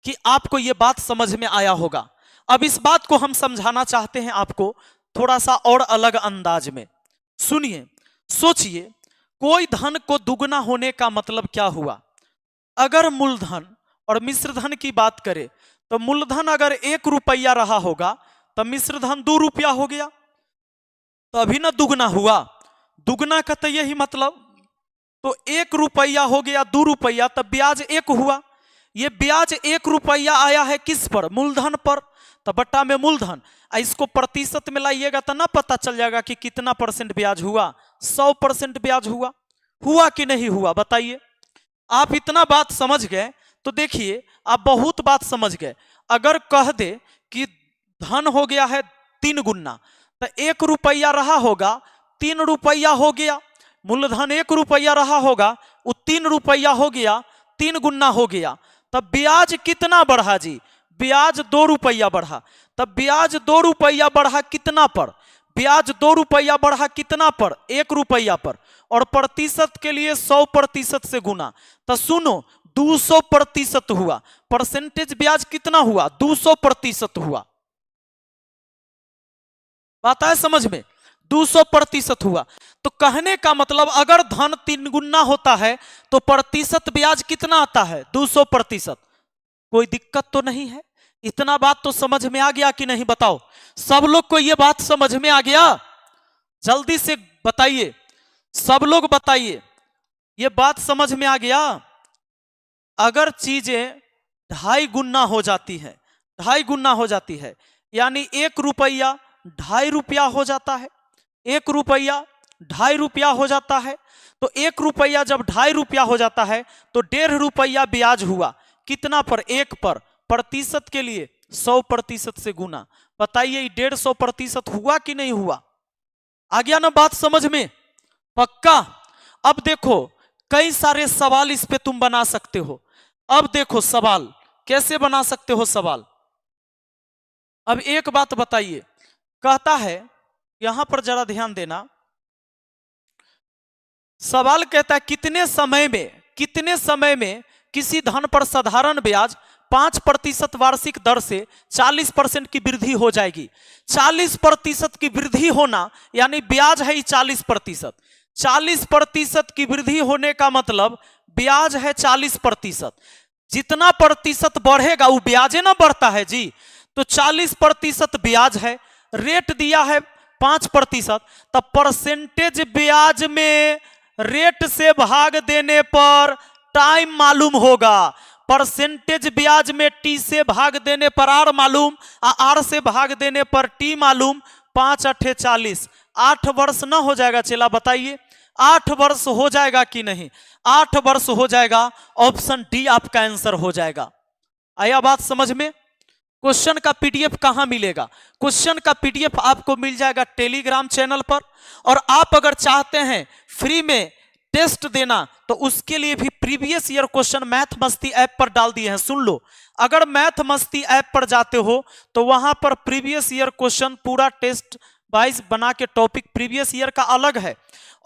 कि आपको यह बात समझ में आया होगा। अब इस बात को हम समझाना चाहते हैं आपको थोड़ा सा और अलग अंदाज में। सुनिए, सोचिए, कोई धन को दुगना होने का मतलब क्या हुआ। अगर मूलधन और मिश्रधन की बात करें तो मूलधन अगर 1 रुपया रहा होगा तो मिश्रधन 2 रुपया हो गया, तो अभी ना दुगना हुआ। दुगना का तो यही मतलब, तो 1 रुपया हो गया 2 रुपया, तब ब्याज 1 हुआ। ये ब्याज 1 रुपया आया है किस पर? मूलधन पर। तो बट्टा में मूलधन, इसको प्रतिशत में लाइएगा तो ना पता चल जाएगा कि कितना % ब्याज हुआ। 100% ब्याज हुआ। हुआ कि नहीं हुआ बताइए। आप इतना बात समझ गए तो देखिए आप बहुत बात समझ गए। अगर कह दे कि धन हो गया है 3 गुना, तो 1 रुपया रहा होगा 3 रुपया हो गया। मूलधन 1 रुपया रहा होगा, वो 3 रुपया हो गया, 3 गुना हो गया। तब ब्याज कितना बढ़ा जी? ब्याज 2 रुपया बढ़ा। तब ब्याज 2 रुपया बढ़ा कितना पर? ब्याज 2 रुपया बढ़ा कितना पर? 1 रुपया पर। और प्रतिशत के लिए 100% से गुना, तो सुनो 200% हुआ। परसेंटेज ब्याज कितना हुआ? 200% हुआ। बात है समझ में? 200% हुआ। तो कहने का मतलब अगर धन 3 गुना होता है तो प्रतिशत ब्याज कितना आता है? 200%। कोई दिक्कत तो नहीं है? इतना बात तो समझ में आ गया कि नहीं बताओ? सब लोग को यह बात समझ में आ गया? जल्दी से बताइए, सब लोग बताइए, यह बात समझ में आ गया? अगर चीजें 2.5 गुना हो जाती है, 2.5 गुना हो जाती है, यानी 1 रुपया 2.5 रुपया हो जाता है। 1 रुपया 2.5 रुपया हो जाता है। तो 1 रुपया जब 2.5 रुपया हो जाता है तो 1.5 रुपया ब्याज हुआ। कितना पर? 1 पर। प्रतिशत के लिए 100% से गुना। बताइए 150% हुआ कि नहीं हुआ? आ गया ना बात समझ में? पक्का? अब देखो कई सारे सवाल इस पे तुम बना सकते हो। अब देखो सवाल कैसे बना सकते हो सवाल। अब एक बात बताइए, कहता है यहां पर जरा ध्यान देना। सवाल कहता है कितने समय में किसी धन पर साधारण ब्याज 5% वार्षिक दर से 40% की वृद्धि हो जाएगी। 40% की वृद्धि होना यानी ब्याज है 40%। 40% की वृद्धि होने का मतलब ब्याज है 40%। जितना प्रतिशत बढ़ेगा वो ब्याज ना बढ़ता है जी। तो 40% ब्याज है, रेट दिया है 5%, तब परसेंटेज ब्याज में रेट से भाग देने पर टाइम मालूम होगा। परसेंटेज ब्याज में टी से भाग देने पर आर मालूम, आर से भाग देने पर टी मालूम। 5 अठे 40, 8 वर्ष ना हो जाएगा चला? बताइए 8 वर्ष हो जाएगा कि नहीं? 8 वर्ष हो जाएगा। ऑप्शन डी आपका आंसर हो जाएगा। आया बात समझ में? क्वेश्चन का पीडीएफ कहां मिलेगा? क्वेश्चन का पीडीएफ आपको मिल जाएगा टेलीग्राम चैनल पर। और आप अगर चाहते हैं फ्री में टेस्ट देना तो उसके लिए भी प्रीवियस ईयर क्वेश्चन मैथ मस्ती ऐप पर डाल दिए हैं। सुन लो, अगर मैथ मस्ती ऐप पर जाते हो तो वहां पर प्रीवियस ईयर क्वेश्चन पूरा टेस्ट वाइज बना के टॉपिक प्रीवियस ईयर का अलग है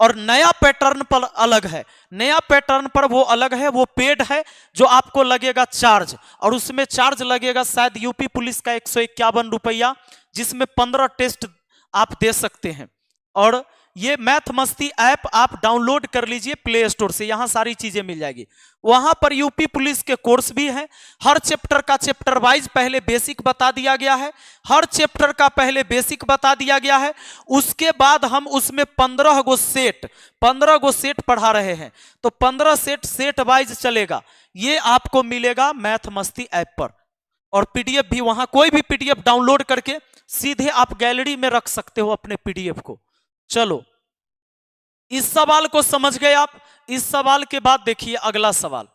और नया पैटर्न पर अलग है। नया पैटर्न पर वो अलग है, वो पेड है, जो आपको लगेगा चार्ज। और उसमें चार्ज लगेगा शायद यूपी पुलिस का 151 रुपया, जिसमें 15 टेस्ट आप दे सकते हैं। और ये मैथ मस्ती ऐप आप डाउनलोड कर लीजिए प्ले स्टोर से, यहां सारी चीजें मिल जाएगी। वहां पर यूपी पुलिस के कोर्स भी हैं। हर चैप्टर का चैप्टर वाइज पहले बेसिक बता दिया गया है। हर चैप्टर का पहले बेसिक बता दिया गया है, उसके बाद हम उसमें 15 गो सेट पढ़ा रहे हैं। तो 15 सेट वाइज चलेगा। ये आपको मिलेगा मैथ मस्ती ऐप पर। और पीडीएफ भी वहां, कोई भी पीडीएफ डाउनलोड करके सीधे आप गैलरी में रख सकते हो अपने पीडीएफ को। चलो, इस सवाल को समझ गए आप? इस सवाल के बाद देखिए अगला सवाल।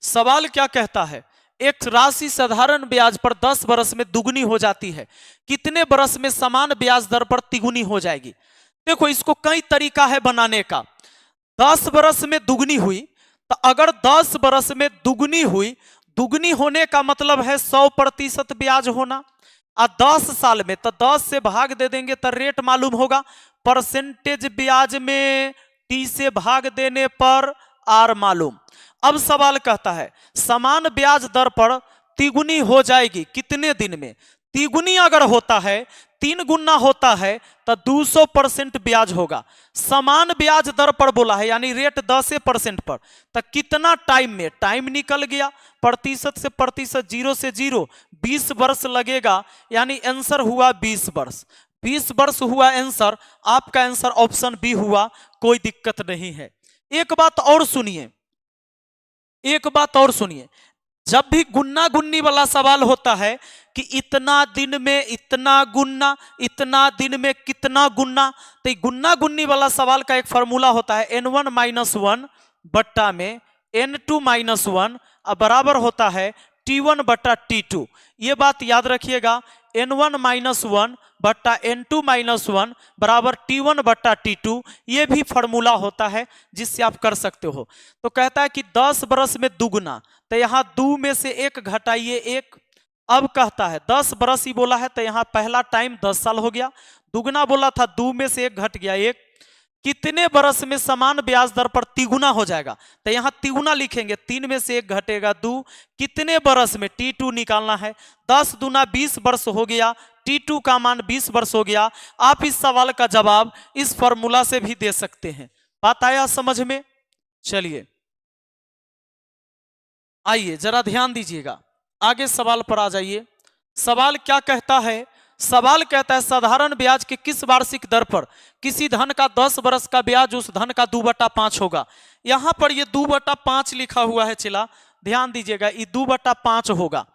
सवाल क्या कहता है, एक राशि साधारण ब्याज पर 10 बरस में दुगनी हो जाती है, कितने बरस में समान ब्याज दर पर तिगुनी हो जाएगी। देखो इसको कई तरीका है बनाने का। 10 बरस में दुगनी हुई, तो अगर 10 बरस में दुगनी हुई, दुगनी होने का मतलब है 100% ब्याज होना। और 10 साल में तो 10 से भाग दे देंगे तो रेट मालूम होगा। परसेंटेज ब्याज में टी से भाग देने पर आर मालूम। अब सवाल कहता है समान ब्याज दर पर तिगुनी हो जाएगी कितने दिन में। तिगुनी अगर होता है 3 गुना होता है तो 200% ब्याज होगा। समान ब्याज दर पर बोला है यानी रेट 10% पर, तो कितना टाइम में, टाइम निकल गया, प्रतिशत से प्रतिशत, 0 से 0, 20 वर्ष लगेगा, यानी आंसर हुआ 20 वर्ष। 20 वर्ष हुआ आंसर, आपका आंसर ऑप्शन बी हुआ, कोई दिक्कत नहीं है। एक बात और सुनिए, एक बात और सुनिए, जब भी गुन्ना गुन्नी वाला सवाल होता है कि इतना दिन में इतना गुन्ना, इतना दिन में कितना गुन्ना, तो गुन्ना गुन्नी वाला सवाल का एक फॉर्मूला होता है n1 - 1 बट्टा में n2 - 1 बराबर होता है t1 बट्टा t2। ये बात याद रखिएगा, n1 - 1 बट्टा n2 - 1 बराबर t1 बट्टा t2। ये भी फॉर्मूला होता है जिससे आप कर सकते हो। तो कहता है कि 10 बरस में दुगुना, तो यहाँ 2 में से 1 घटाइए 1। अब कहता है 10 बरस ही बोला है तो यहाँ पहला टाइम 10 साल हो गया, दुगुना बोला था 2 में से 1 घट गया 1। कितने बरस में समान ब्याज दर पर तिगुना हो जाएगा, तो यहाँ तिगुना लिखेंगे, 3 में से 1 घटेगा 2। कितने बरस में, t2 निकालना है, 10 दूना 20 वर्ष हो गया, t2 का मान 20 वर्ष हो गया। आप इस सवाल का जवाब इस फॉर्मूला से भी दे सकते हैं। बात आया समझ में। चलिए आइए जरा ध्यान दीजिएगा, आगे सवाल पर आ जाइए। सवाल क्या कहता है, सवाल कहता है साधारण ब्याज के किस वार्षिक दर पर किसी धन का 10 बरस का ब्याज उस धन का 2/5 होगा। यहां पर ये 2/5 लिखा हुआ है, चला ध्यान दीजिएगा, ये 2/5 होगा।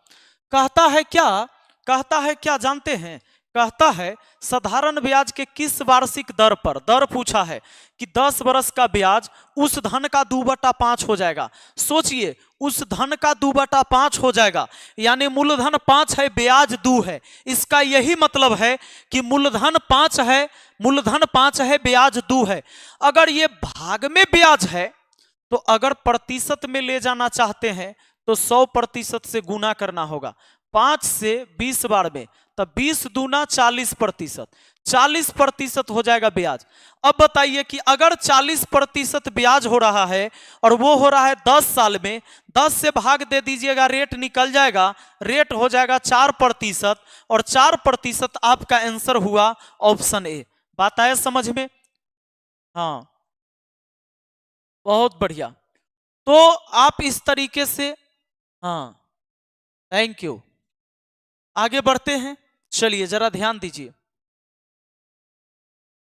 कहता है क्या, कहता है क्या जानते हैं, कहता है साधारण ब्याज के किस वार्षिक दर पर, दर पूछा है कि 10 बरस का ब्याज उस धन का 2/5 हो जाएगा। सोचिए उस धन का 2/5 हो जाएगा, यानी मूलधन 5 है, ब्याज 2 है। इसका यही मतलब है कि मूलधन 5 है, मूलधन 5 है, ब्याज 2 है। अगर ये भाग में ब्याज है तो अगर प्रतिशत में ले जाना चाहते हैं तो 100% से गुना करना होगा, 5 से 20 बार में, तब 20 दूना 40%, 40% हो जाएगा ब्याज। अब बताइए कि अगर 40% ब्याज हो रहा है और वो हो रहा है 10 साल में, 10 से भाग दे दीजिएगा, रेट निकल जाएगा, रेट हो जाएगा 4%, और 4% आपका आंसर हुआ ऑप्शन ए। बात आया समझ में। हाँ बहुत बढ़िया। तो आप इस तरीके से, हाँ थैंक यू, आगे बढ़ते हैं। चलिए जरा ध्यान दीजिए,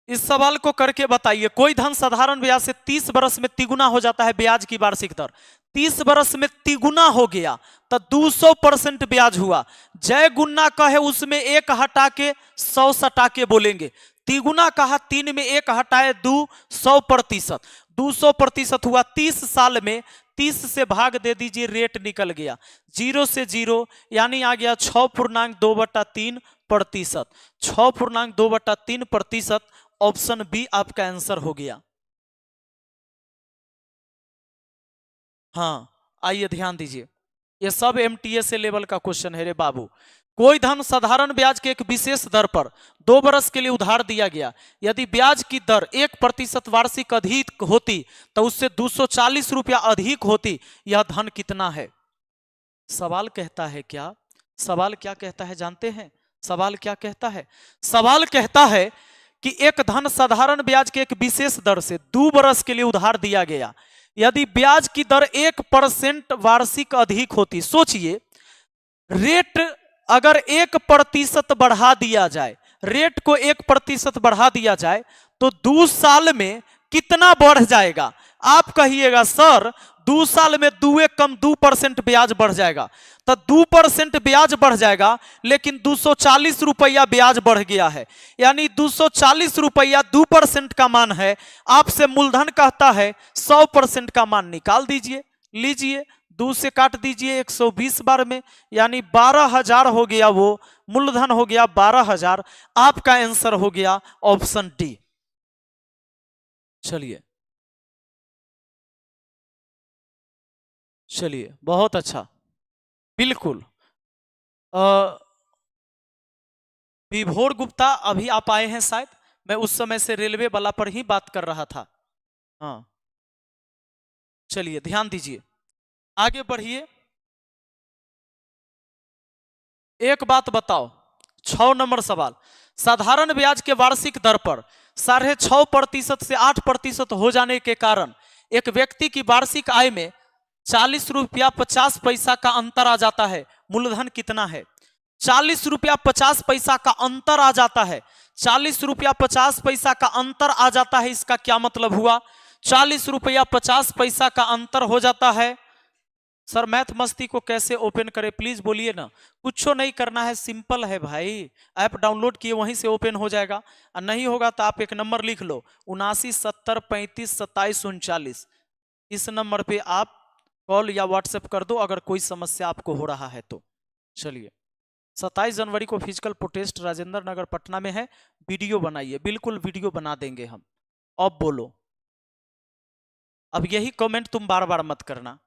इस सवाल को करके बताइए, कोई धन साधारण ब्याज से 30 बरस में तिगुना हो जाता है, ब्याज की वार्षिक दर 30 बरस में तिगुना हो गया तो 200% ब्याज हुआ। जय गुना कहे उसमें 1 हटा के 100 सटा के बोलेंगे, तिगुना कहा 3 में 1 हटाए 2, 100%, 200% हुआ। 30 साल में 30 से भाग दे दीजिए, रेट निकल गया, 0 से 0, यानी आ गया 6.2/3%, 6.2/3%। ऑप्शन बी आपका आंसर हो गया। हाँ आइए ध्यान दीजिए, ये सब एमटीएस लेवल का क्वेश्चन है रे बाबू। कोई धन साधारण ब्याज के एक विशेष दर पर 2 बरस के लिए उधार दिया गया, यदि ब्याज की दर 1% वार्षिक अधिक होती तो उससे 240 रुपया अधिक होती, यह धन कितना है। सवाल कहता है क्या, सवाल क्या कहता है जानते हैं, सवाल क्या कहता है, सवाल कहता है कि एक धन साधारण ब्याज के एक विशेष दर से 2 बरस के लिए उधार दिया गया, यदि ब्याज की दर 1% वार्षिक अधिक होती। सोचिए रेट अगर 1% बढ़ा दिया जाए, रेट को 1% बढ़ा दिया जाए तो 2 साल में कितना बढ़ जाएगा। आप कहिएगा सर 2 साल में 2% ब्याज बढ़ जाएगा। तो 2% ब्याज बढ़ जाएगा, लेकिन 240 रुपया ब्याज बढ़ गया है, यानी 240 रुपया 2% का मान है। आपसे मूलधन कहता है 100% का मान निकाल दीजिए। लीजिए 2 से काट दीजिए 120 बार में, यानी 12,000 हो गया, वो मूलधन हो गया 12,000। आपका आंसर हो गया ऑप्शन डी। चलिए चलिए, बहुत अच्छा। बिल्कुल। विभोर गुप्ता अभी आप आए हैं शायद, मैं उस समय से रेलवे वाला पर ही बात कर रहा था। हाँ, चलिए ध्यान दीजिए, आगे बढ़िए। एक बात बताओ, 6 नंबर सवाल। साधारण ब्याज के वार्षिक दर पर 6.5% से 8% हो जाने के कारण एक व्यक्ति की वार्षिक आय में 40 रुपया 50 पैसा का अंतर आ जाता है। मूलधन कितना है? 40 रुपया 50 पैसा का अंतर आ जाता है। 40 रुपया 50 पैसा का अंतर आ जाता है, इसका क्या मतलब हुआ? 40 रुपया 50 पैसा का अंतर हो जाता है। सर मैथ मस्ती को कैसे ओपन करें, प्लीज बोलिए ना। कुछ नहीं करना है, सिंपल है भाई। ऐप डाउनलोड किए वहीं से ओपन हो जाएगा। और नहीं होगा तो आप एक नंबर लिख लो, 79 70 35 27 39। इस नंबर पे आप कॉल या व्हाट्सएप कर दो अगर कोई समस्या आपको हो रहा है तो। चलिए, 27 जनवरी को फिजिकल प्रोटेस्ट राजेंद्र नगर पटना में है। वीडियो बनाइए, बिल्कुल वीडियो बना देंगे हम। अब बोलो, अब यही कमेंट तुम बार बार मत करना।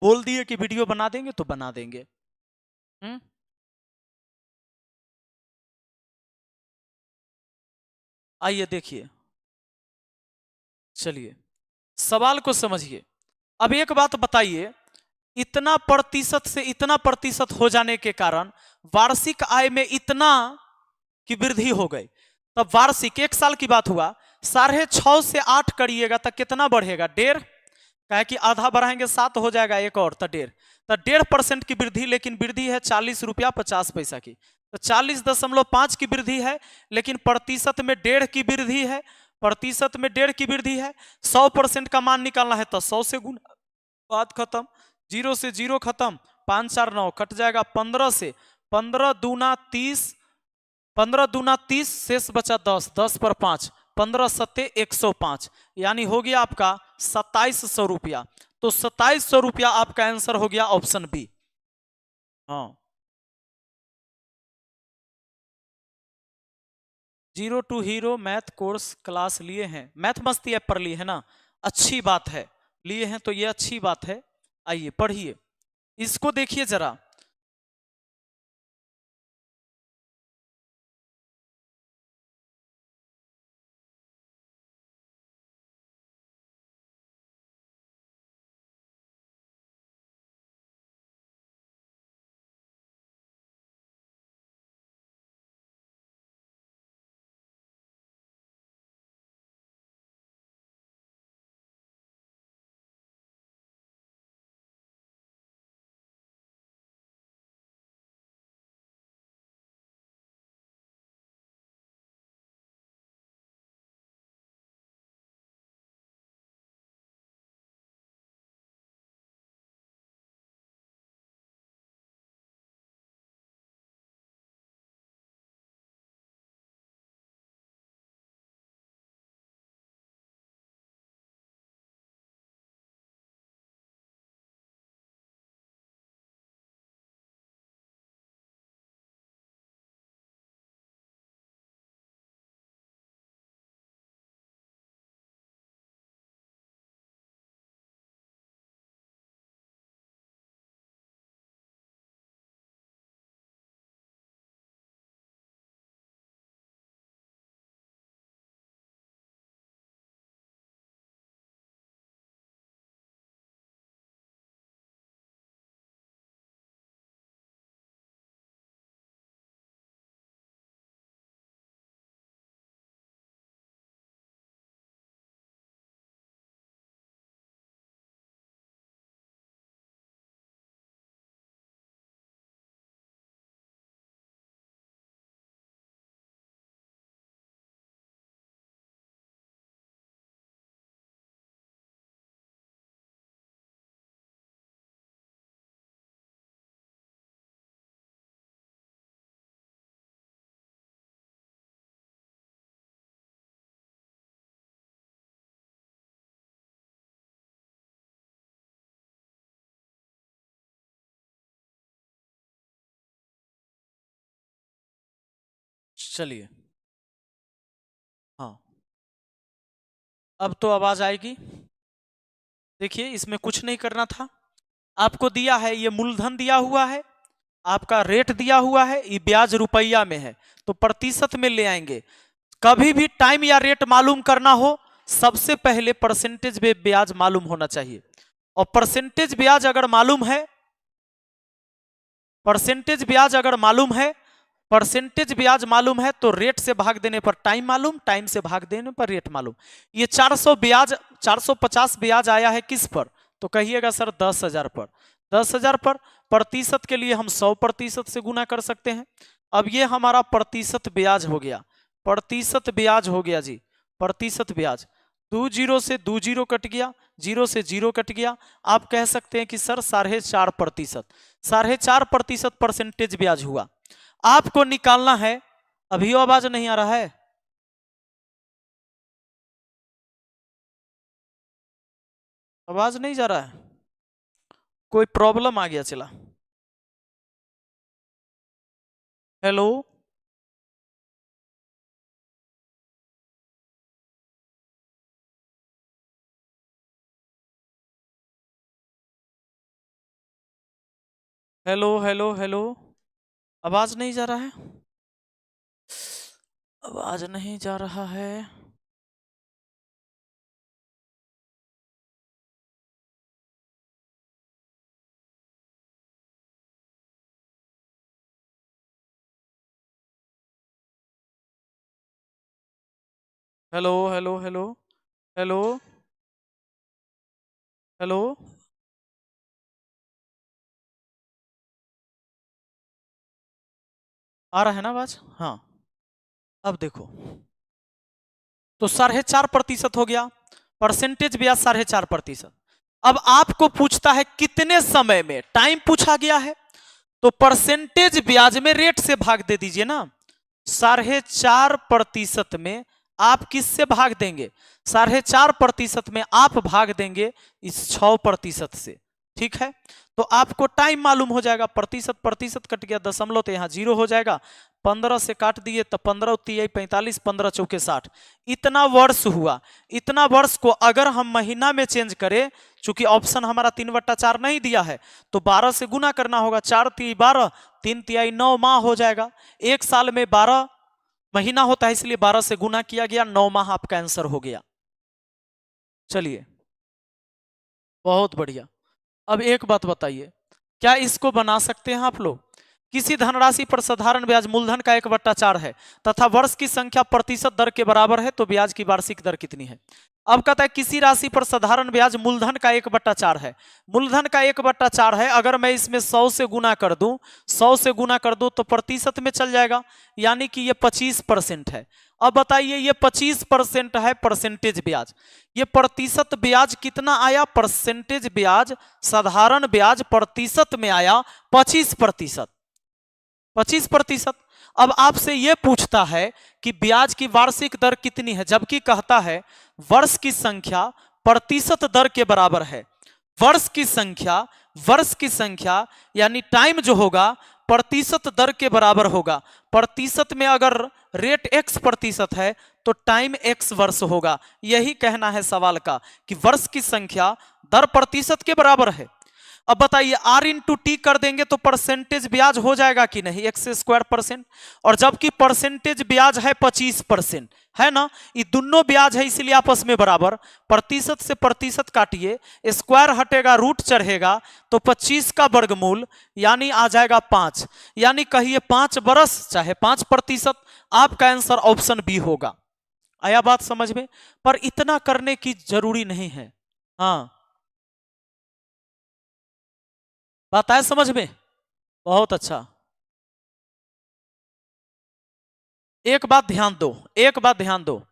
बोल दिए कि वीडियो बना देंगे तो बना देंगे। आइए देखिए, चलिए सवाल को समझिए। अब एक बात बताइए, इतना प्रतिशत से इतना प्रतिशत हो जाने के कारण वार्षिक आय में इतना की वृद्धि हो गई। तब वार्षिक 1 साल की बात हुआ, 6.5 से 8 करिएगा तो कितना बढ़ेगा? 1.5। कहे कि आधा बढ़ाएंगे 7 हो जाएगा, एक और तो 1.5। तो 1.5% की वृद्धि, लेकिन वृद्धि है 40 रुपया 50 पैसा की। तो 40.5 की वृद्धि है, लेकिन प्रतिशत में 1.5 की वृद्धि है। प्रतिशत में 1.5 की वृद्धि है। 100% का मान निकालना है तो 100 से गुना, बात खत्म। 0 से 0 खत्म, 5 4 9 कट जाएगा 15 से। 15 दूना 30, 15 दूना 30, शेष बचा 10, 10 पर 5, 15 सत्ते 105, यानी हो गया आपका 2700 रुपया। तो 2700 रुपया आपका आंसर हो गया ऑप्शन बी। हाँ, 0 to Hero math course class लिए हैं, मैथ मस्ती ऐप पर लिए है ना? अच्छी बात है, लिए हैं तो ये अच्छी बात है। आइए पढ़िए, इसको देखिए जरा। चलिए, हाँ अब तो आवाज आएगी। देखिए इसमें कुछ नहीं करना था, आपको दिया है ये मूलधन दिया हुआ है, आपका रेट दिया हुआ है, ये ब्याज रुपया में है तो प्रतिशत में ले आएंगे। कभी भी टाइम या रेट मालूम करना हो सबसे पहले परसेंटेज ब्याज मालूम होना चाहिए, और परसेंटेज ब्याज अगर मालूम है, परसेंटेज ब्याज अगर मालूम है, परसेंटेज ब्याज मालूम है तो रेट से भाग देने पर टाइम मालूम, टाइम से भाग देने पर रेट मालूम। ये 400 ब्याज 450 ब्याज आया है किस पर, तो कहिएगा सर 10,000 पर। 10,000 पर प्रतिशत के लिए हम 100% से गुना कर सकते हैं। अब ये हमारा प्रतिशत ब्याज हो गया, प्रतिशत ब्याज हो गया जी, प्रतिशत ब्याज। 2 जीरो से 2 जीरो कट गया, 0 से 0 कट गया। आप कह सकते हैं कि सर 4.5%, 4.5% परसेंटेज ब्याज हुआ। आपको निकालना है, अभी आवाज नहीं आ रहा है, आवाज नहीं जा रहा है, कोई प्रॉब्लम आ गया चला। हेलो, हेलो, हेलो, हेलो, आवाज नहीं जा रहा है, आवाज नहीं जा रहा है। Hello, hello, hello, hello, hello, आ रहा है ना आवाज, हाँ। अब देखो, तो 4.5% हो गया, परसेंटेज ब्याज 4.5%। अब आपको पूछता है कितने समय में, टाइम पूछा गया है, तो परसेंटेज ब्याज में रेट से भाग दे दीजिए ना। 4.5% में आप किससे भाग देंगे, 4.5% में आप भाग देंगे इस 6% से, ठीक है। तो आपको टाइम मालूम हो जाएगा, प्रतिशत प्रतिशत कट गया, दशमलव तो यहां 0 हो जाएगा, 15 से काट दिए तो 15 × 45, 15 × 60, इतना वर्ष हुआ। इतना वर्ष को अगर हम महीना में चेंज करें, चूंकि ऑप्शन हमारा 3/4 नहीं दिया है, तो 12 से गुना करना होगा, 4 × 12, 3 × 9 माह हो जाएगा। एक साल में 12 महीना होता है, इसलिए 12 से गुना किया गया, 9 माह आपका आंसर हो गया। चलिए, बहुत बढ़िया। अब एक बात बताइए, क्या इसको बना सकते हैं आप लोग? किसी धनराशि पर साधारण ब्याज मूलधन का 1/4 है तथा वर्ष की संख्या प्रतिशत दर के बराबर है, तो ब्याज की वार्षिक दर कितनी है? अब कहता है किसी राशि पर साधारण ब्याज मूलधन का 1/4 है, मूलधन का 1/4 है, अगर मैं इसमें 100 से गुना कर दूं, 100 से गुना कर दूं तो प्रतिशत में चल जाएगा, यानी कि ये 25% है। अब बताइए ये 25% है परसेंटेज ब्याज, ये प्रतिशत ब्याज कितना आया, परसेंटेज ब्याज साधारण ब्याज प्रतिशत में आया 25%, 25%। अब आपसे यह पूछता है कि ब्याज की वार्षिक दर कितनी है, जबकि कहता है वर्ष की संख्या प्रतिशत दर के बराबर है। वर्ष की संख्या यानी टाइम जो होगा प्रतिशत दर के बराबर होगा। प्रतिशत में अगर रेट x% है तो टाइम x वर्ष होगा। यही कहना है सवाल का कि वर्ष की संख्या दर प्रतिशत के बराबर है। अब बताइए r × t कर देंगे तो परसेंटेज ब्याज हो जाएगा कि नहीं, x²%, और जबकि परसेंटेज ब्याज है 25%, है ना, ये दोनों ब्याज है इसलिए आपस में बराबर। प्रतिशत से प्रतिशत काटिए, स्क्वायर हटेगा, रूट चढ़ेगा, तो 25 का वर्गमूल यानी आ जाएगा 5, यानी कहिए 5 बरस चाहे 5%, आपका आंसर ऑप्शन बी होगा। आया बात समझ में? पर इतना करने की जरूरी नहीं है। हाँ, बात आया समझ में? बहुत अच्छा। एक बात ध्यान दो, एक बात ध्यान दो,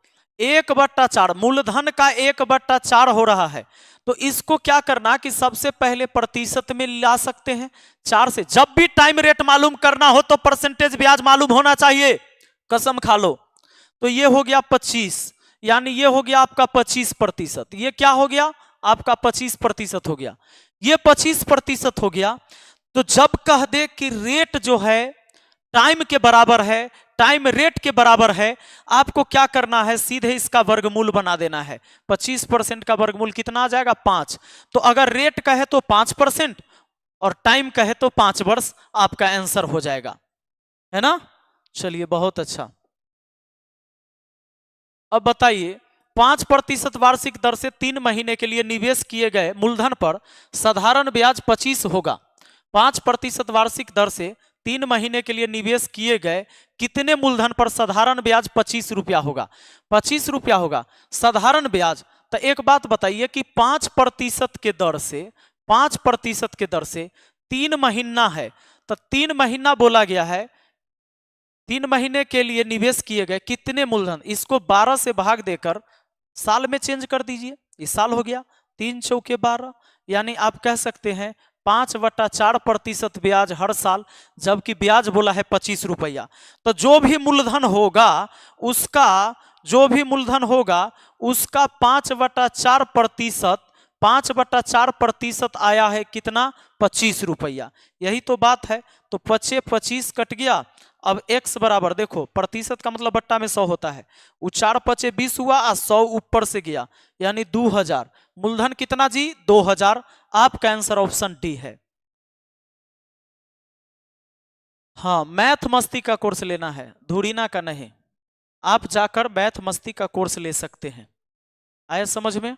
1/4 मूलधन का 1/4 हो रहा है, तो इसको क्या करना कि सबसे पहले प्रतिशत में ला सकते हैं 4 से। जब भी टाइम रेट मालूम करना हो तो परसेंटेज ब्याज मालूम होना चाहिए, कसम खा लो। तो ये हो गया 25, यानी ये हो गया आपका 25%, ये क्या हो गया आपका 25% हो गया, ये 25% हो गया। तो जब कह दे कि रेट जो है टाइम के बराबर है, टाइम रेट के बराबर है। आपको क्या करना है, सीधे इसका वर्गमूल बना देना है। 25% का वर्गमूल कितना आ जाएगा, 5। तो अगर रेट कहे तो 5% और टाइम कहे तो 5 वर्ष, आपका आंसर हो जाएगा, है ना। चलिए बहुत अच्छा। अब बताइए, 5% वार्षिक दर से 3 महीने के लिए निवेश किए गए मूलधन पर साधारण ब्याज 25 होगा। 5% वार्षिक दर से 3 महीने के लिए निवेश किए गए कितने मूलधन पर साधारण ब्याज 25 रुपया होगा। 25 रुपया होगा साधारण ब्याज। तो एक बात बताइए कि 5% के दर से, 5% के दर से 3 महीना है, तो 3 महीना बोला गया है, 3 महीने के लिए निवेश किए गए कितने मूलधन, इसको 12 से भाग देकर साल में चेंज कर दीजिए, इस साल हो गया 3 चौके 12, यानी आप कह सकते हैं 5/4% ब्याज हर साल, जबकि ब्याज बोला है 25 रुपया। तो जो भी मूलधन होगा उसका, जो भी मूलधन होगा उसका 5/4%, 5/4% आया है कितना, 25 रुपया। यही तो बात है। तो 25 कट गया। अब x बराबर, देखो प्रतिशत का मतलब बट्टा में 100 होता है, वो 4×5 = 20 हुआ और 100 ऊपर से गया, यानी 2000। मूलधन कितना जी, 2000। आपका आंसर ऑप्शन डी है। हाँ, मैथ मस्ती का कोर्स लेना है, धुरीना का नहीं। आप जाकर मैथ मस्ती का कोर्स ले सकते हैं। आया समझ में।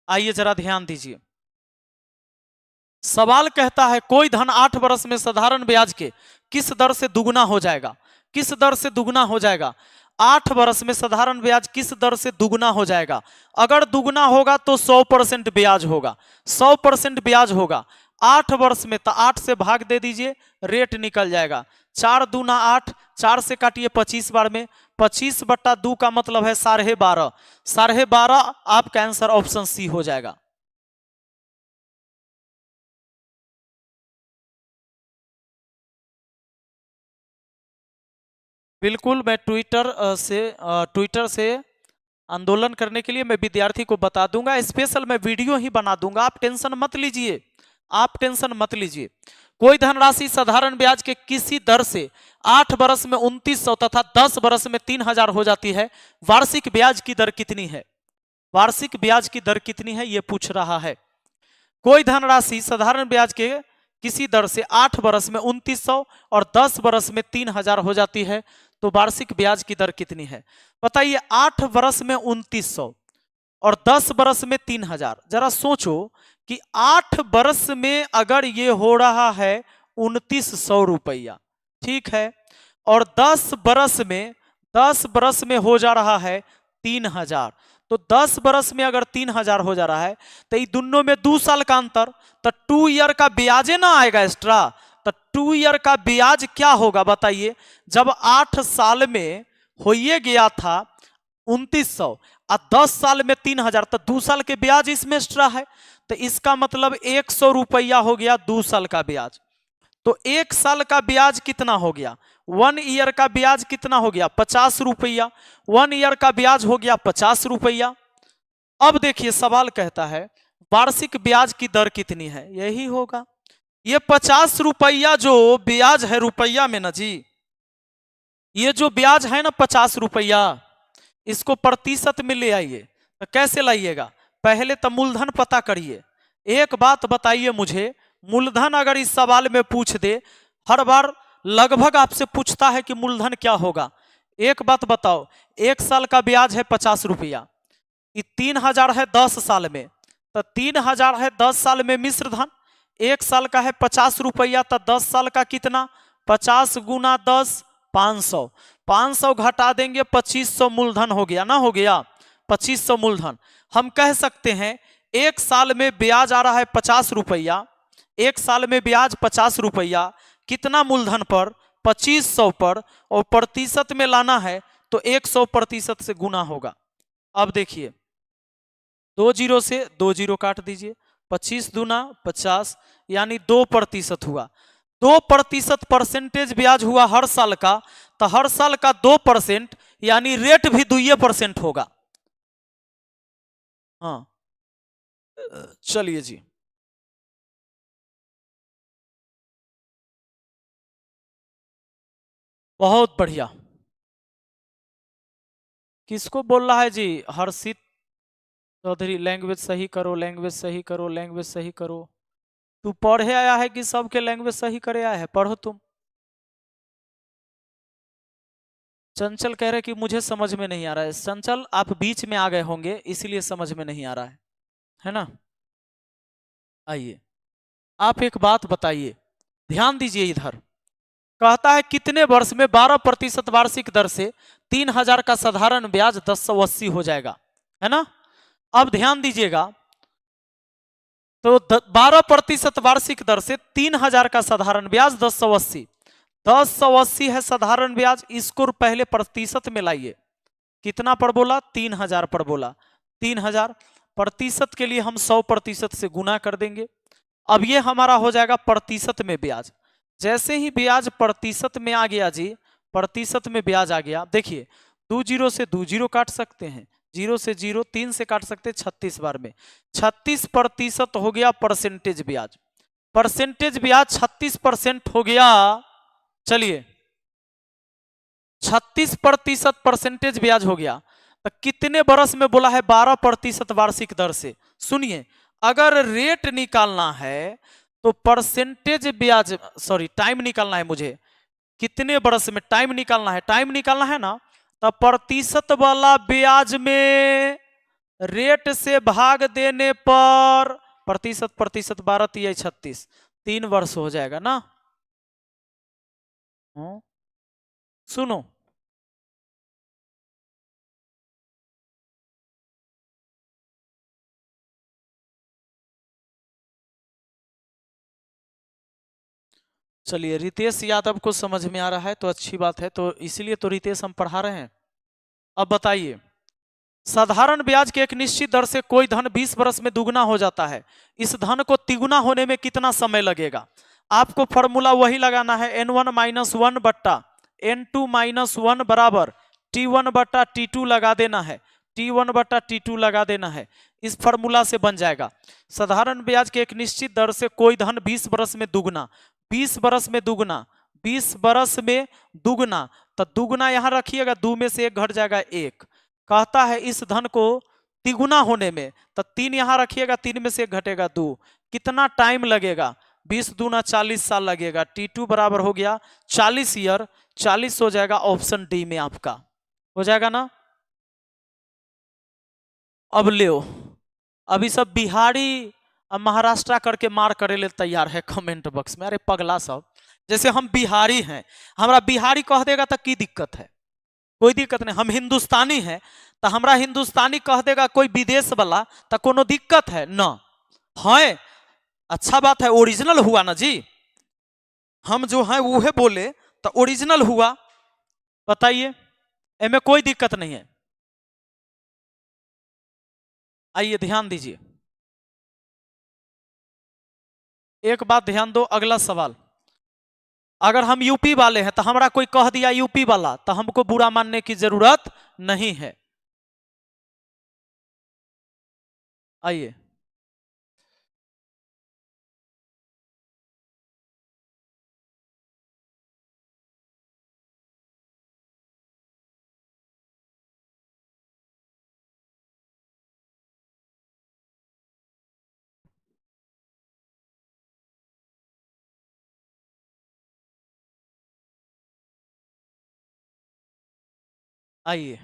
आइए जरा ध्यान दीजिए। सवाल कहता है कोई धन 8 वर्ष में साधारण ब्याज के किस दर से दुगुना हो जाएगा। किस दर से दुगुना हो जाएगा, 8 वर्ष में साधारण ब्याज किस दर से दुगुना हो जाएगा। अगर दुगुना होगा तो 100% ब्याज होगा, 100% ब्याज होगा। 8 वर्ष में, तो 8 से भाग दे दीजिए, रेट निकल जाएगा। 4 दूना 8, 4 से काटिए 25 बार में, 25/2 का मतलब है 12.5, 12.5। आपका आंसर ऑप्शन सी हो जाएगा। बिल्कुल, मैं ट्विटर से आंदोलन करने के लिए मैं विद्यार्थी को बता दूंगा, स्पेशल मैं वीडियो ही बना दूंगा। आप टेंशन मत लीजिए, आप टेंशन मत लीजिए। कोई धनराशि साधारण ब्याज के किसी दर से 8 वर्ष में 2900 तथा 10 वर्ष में 3000 हो जाती है, वार्षिक ब्याज की दर कितनी है। वार्षिक ब्याज की दर कितनी है ये पूछ रहा है। कोई धनराशि साधारण ब्याज के किसी दर से 8 वर्ष में 2900 और 10 वर्ष में 3000 हो जाती है, तो वार्षिक ब्याज की दर कितनी है। बताइए, 8 वर्ष में 2900 और 10 वर्ष में 3000। जरा सोचो कि 8 वर्ष में अगर ये हो रहा है 2900 रुपया, ठीक है, और 10 बरस में हो जा रहा है 3000। तो 10 बरस में अगर 3000 हो जा रहा है, तो ये दोनों में 2 साल का अंतर, तो 2 ईयर का ब्याजे ना आएगा एक्स्ट्रा। तो 2 ईयर का ब्याज क्या होगा बताइए, जब 8 साल में हो ये गया था 2900 और 10 साल में 3000, तो 2 साल के ब्याज इसमें एक्स्ट्रा है। तो इसका मतलब 100 रुपया हो गया 2 साल का ब्याज। तो 1 साल का ब्याज कितना हो गया, 1 ईयर का ब्याज कितना हो गया, 50 रुपया। 1 ईयर का ब्याज हो गया 50 रुपया। अब देखिए सवाल कहता है वार्षिक ब्याज की दर कितनी है, यही होगा। ये 50 रुपया जो ब्याज है रुपया में ना जी, ये जो ब्याज है ना 50 रुपया, इसको प्रतिशत में ले आइए। तो कैसे लाइएगा, पहले तो मूलधन पता करिए। एक बात बताइए मुझे, मूलधन अगर इस सवाल में पूछ दे, हर बार लगभग आपसे पूछता है कि मूलधन क्या होगा। एक बात बताओ, 1 साल का ब्याज है 50 रुपया, ये 3000 है 10 साल में, तो 3000 है 10 साल में मिश्र धन। 1 साल का है 50 रुपया, तो 10 साल का कितना, 50 गुना 10, 500। 500 घटा देंगे 2500 मूलधन हो गया ना, हो गया 2500 मूलधन। हम कह सकते हैं 1 साल में ब्याज आ रहा है 50 रुपया, 1 साल में ब्याज 50 रुपया, कितना मूलधन पर, 2500 पर, और प्रतिशत में लाना है तो 100% से गुना होगा। अब देखिए 2 जीरो से 2 जीरो काट दीजिए, 25 दूना 50, यानी 2% हुआ। 2% परसेंटेज ब्याज हुआ हर साल का, तो हर साल का 2%, यानी रेट भी 2% होगा। हाँ, चलिए जी। बहुत बढ़िया। किसको बोल रहा है जी? हर्षित चौधरी, लैंग्वेज सही करो, लैंग्वेज सही करो, लैंग्वेज सही करो। तू पढ़े आया है कि सबके लैंग्वेज सही करे आया है? पढ़ो तुम। चंचल कह रहे कि मुझे समझ में नहीं आ रहा है। चंचल आप बीच में आ गए होंगे इसीलिए समझ में नहीं आ रहा है ना? आइए, आप एक बात बताइए, ध्यान दीजिए इधर। कहता है कितने वर्ष में 12% वार्षिक दर से 3000 का साधारण ब्याज 1080 हो जाएगा, है ना? अब ध्यान दीजिएगा, तो 12% वार्षिक दर से 3000 का साधारण ब्याज 1080, 1080 है साधारण ब्याज। इसको पहले प्रतिशत में लाइए। कितना पर बोला? 3000 पर बोला। 3000 प्रतिशत के लिए हम 100% से गुना कर देंगे। अब ये हमारा हो जाएगा प्रतिशत में ब्याज। जैसे ही ब्याज प्रतिशत में आ गया जी, प्रतिशत में ब्याज आ गया, देखिए 2 जीरो से 2 जीरो काट सकते हैं, 0 से 0, 3 से काट सकते हैं 36 बार में। 36% हो गया परसेंटेज ब्याज। परसेंटेज ब्याज 36% हो गया। चलिए 36% परसेंटेज ब्याज हो गया, तो कितने बरस में बोला है? 12% वार्षिक दर से। सुनिए, अगर रेट निकालना है तो परसेंटेज ब्याज, सॉरी टाइम निकालना है मुझे, कितने बरस में टाइम निकालना है, टाइम निकालना है ना, तो प्रतिशत वाला ब्याज में रेट से भाग देने पर प्रतिशत प्रतिशत 12 तिया 36, 3 वर्ष हो जाएगा ना? सुनो, चलिए रितेश यादव को समझ में आ रहा है तो अच्छी बात है, तो इसीलिए तो रितेश हम पढ़ा रहे हैं। अब बताइए, साधारण ब्याज के एक निश्चित दर से कोई धन 20 वर्ष में दुगना हो जाता है। इस धन को तिगुना होने में कितना समय लगेगा? आपको फॉर्मूला वही लगाना है, n1 माइनस 1 बट्टा n2 माइनस 1 बराबर t1 बट्टा t2 लगा देना है, t1 बट्टा t2 लगा देना है। इस फॉर्मूला से बन जाएगा साधारण ब्याज के एक निश्चित दर से कोई धन 20 वर्ष में दुगना, 20 वर्ष में दुगना, 20 वर्ष में दुगना, तो दुगना यहां रखिएगा, 2 में से 1 घट जाएगा 1। कहता है इस धन को तिगुना होने में, तो 3 यहां रखिएगा, 3 में से 1 घटेगा 2। कितना टाइम लगेगा? 20 दूना 40 साल लगेगा। T2 बराबर हो गया 40 ईयर, 40 हो जाएगा ऑप्शन डी में आपका, हो जाएगा ना? अब ले, अभी सब बिहारी अब महाराष्ट्र करके मार करे ले तैयार है कमेंट बॉक्स में। अरे पगला सब, जैसे हम बिहारी हैं, हमारा बिहारी कह देगा तो की दिक्कत है? कोई दिक्कत नहीं। हम हिंदुस्तानी हैं तो हमारा हिंदुस्तानी कह देगा कोई विदेश वाला तो कोनो दिक्कत है ना? है, अच्छा बात है, ओरिजिनल हुआ ना जी। हम जो है वो है बोले तो ओरिजिनल हुआ। बताइए, इनमें कोई दिक्कत नहीं है। आइए ध्यान दीजिए, एक बात ध्यान दो, अगला सवाल। अगर हम यूपी वाले हैं तो हमारा कोई कह दिया यूपी वाला तो हमको बुरा मानने की जरूरत नहीं है। आइए, आइए,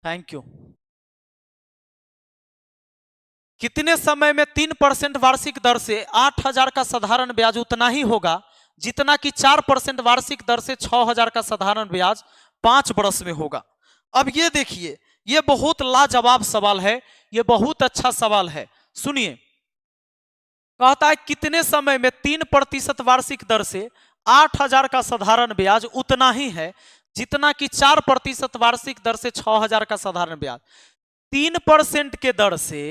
थैंक यू। कितने समय में 3% वार्षिक दर से 8000 का साधारण ब्याज उतना ही होगा जितना कि 4% वार्षिक दर से 6000 का साधारण ब्याज 5 वर्ष में होगा? अब ये देखिए, ये बहुत लाजवाब सवाल है, ये बहुत अच्छा सवाल है। सुनिए, कहता है कितने समय में 3% वार्षिक दर से 8000 का साधारण ब्याज उतना ही है जितना कि 4% वार्षिक दर से 6000 का साधारण ब्याज। 3% के दर से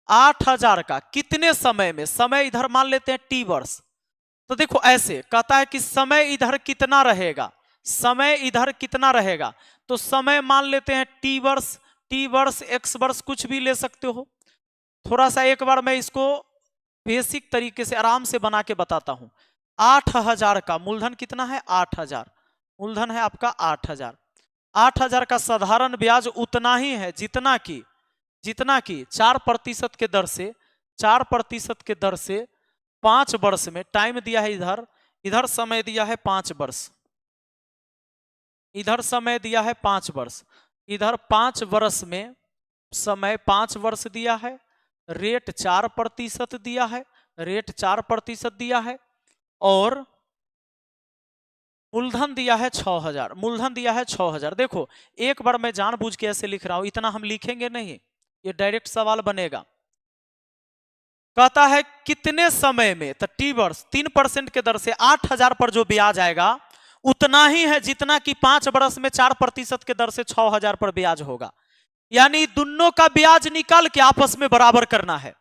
8000 का कितने समय में, समय इधर मान लेते हैं टी वर्ष, तो देखो ऐसे कहता है कि समय इधर कितना रहेगा, समय इधर कितना रहेगा, तो समय मान लेते हैं टी वर्ष, टी वर्ष एक्स वर्ष कुछ भी ले सकते हो। थोड़ा सा एक बार मैं इसको बेसिक तरीके से आराम से बना के बताता हूं। 8,000 का मूलधन कितना है? 8,000 मूलधन है आपका 8,000। 8,000 का साधारण ब्याज उतना ही है जितना कि 4% के दर से 4% के दर से 5 वर्ष में टाइम दिया है, इधर समय दिया है 5 वर्ष, इधर समय दिया है 5 वर्ष, इधर 5 वर्ष में समय 5 वर्ष दिया है, रेट 4% दिया है, रेट 4% दिया है, और मूलधन दिया है 6,000, मूलधन दिया है 6,000। देखो एक बार मैं जानबूझ के ऐसे लिख रहा हूं, इतना हम लिखेंगे नहीं, ये डायरेक्ट सवाल बनेगा। कहता है कितने समय में, तो टी वर्ष 3% के दर से 8,000 पर जो ब्याज आएगा उतना ही है जितना कि 5 वर्ष में 4% के दर से 6,000 पर ब्याज होगा। यानी दोनों का ब्याज निकाल के आपस में बराबर करना है,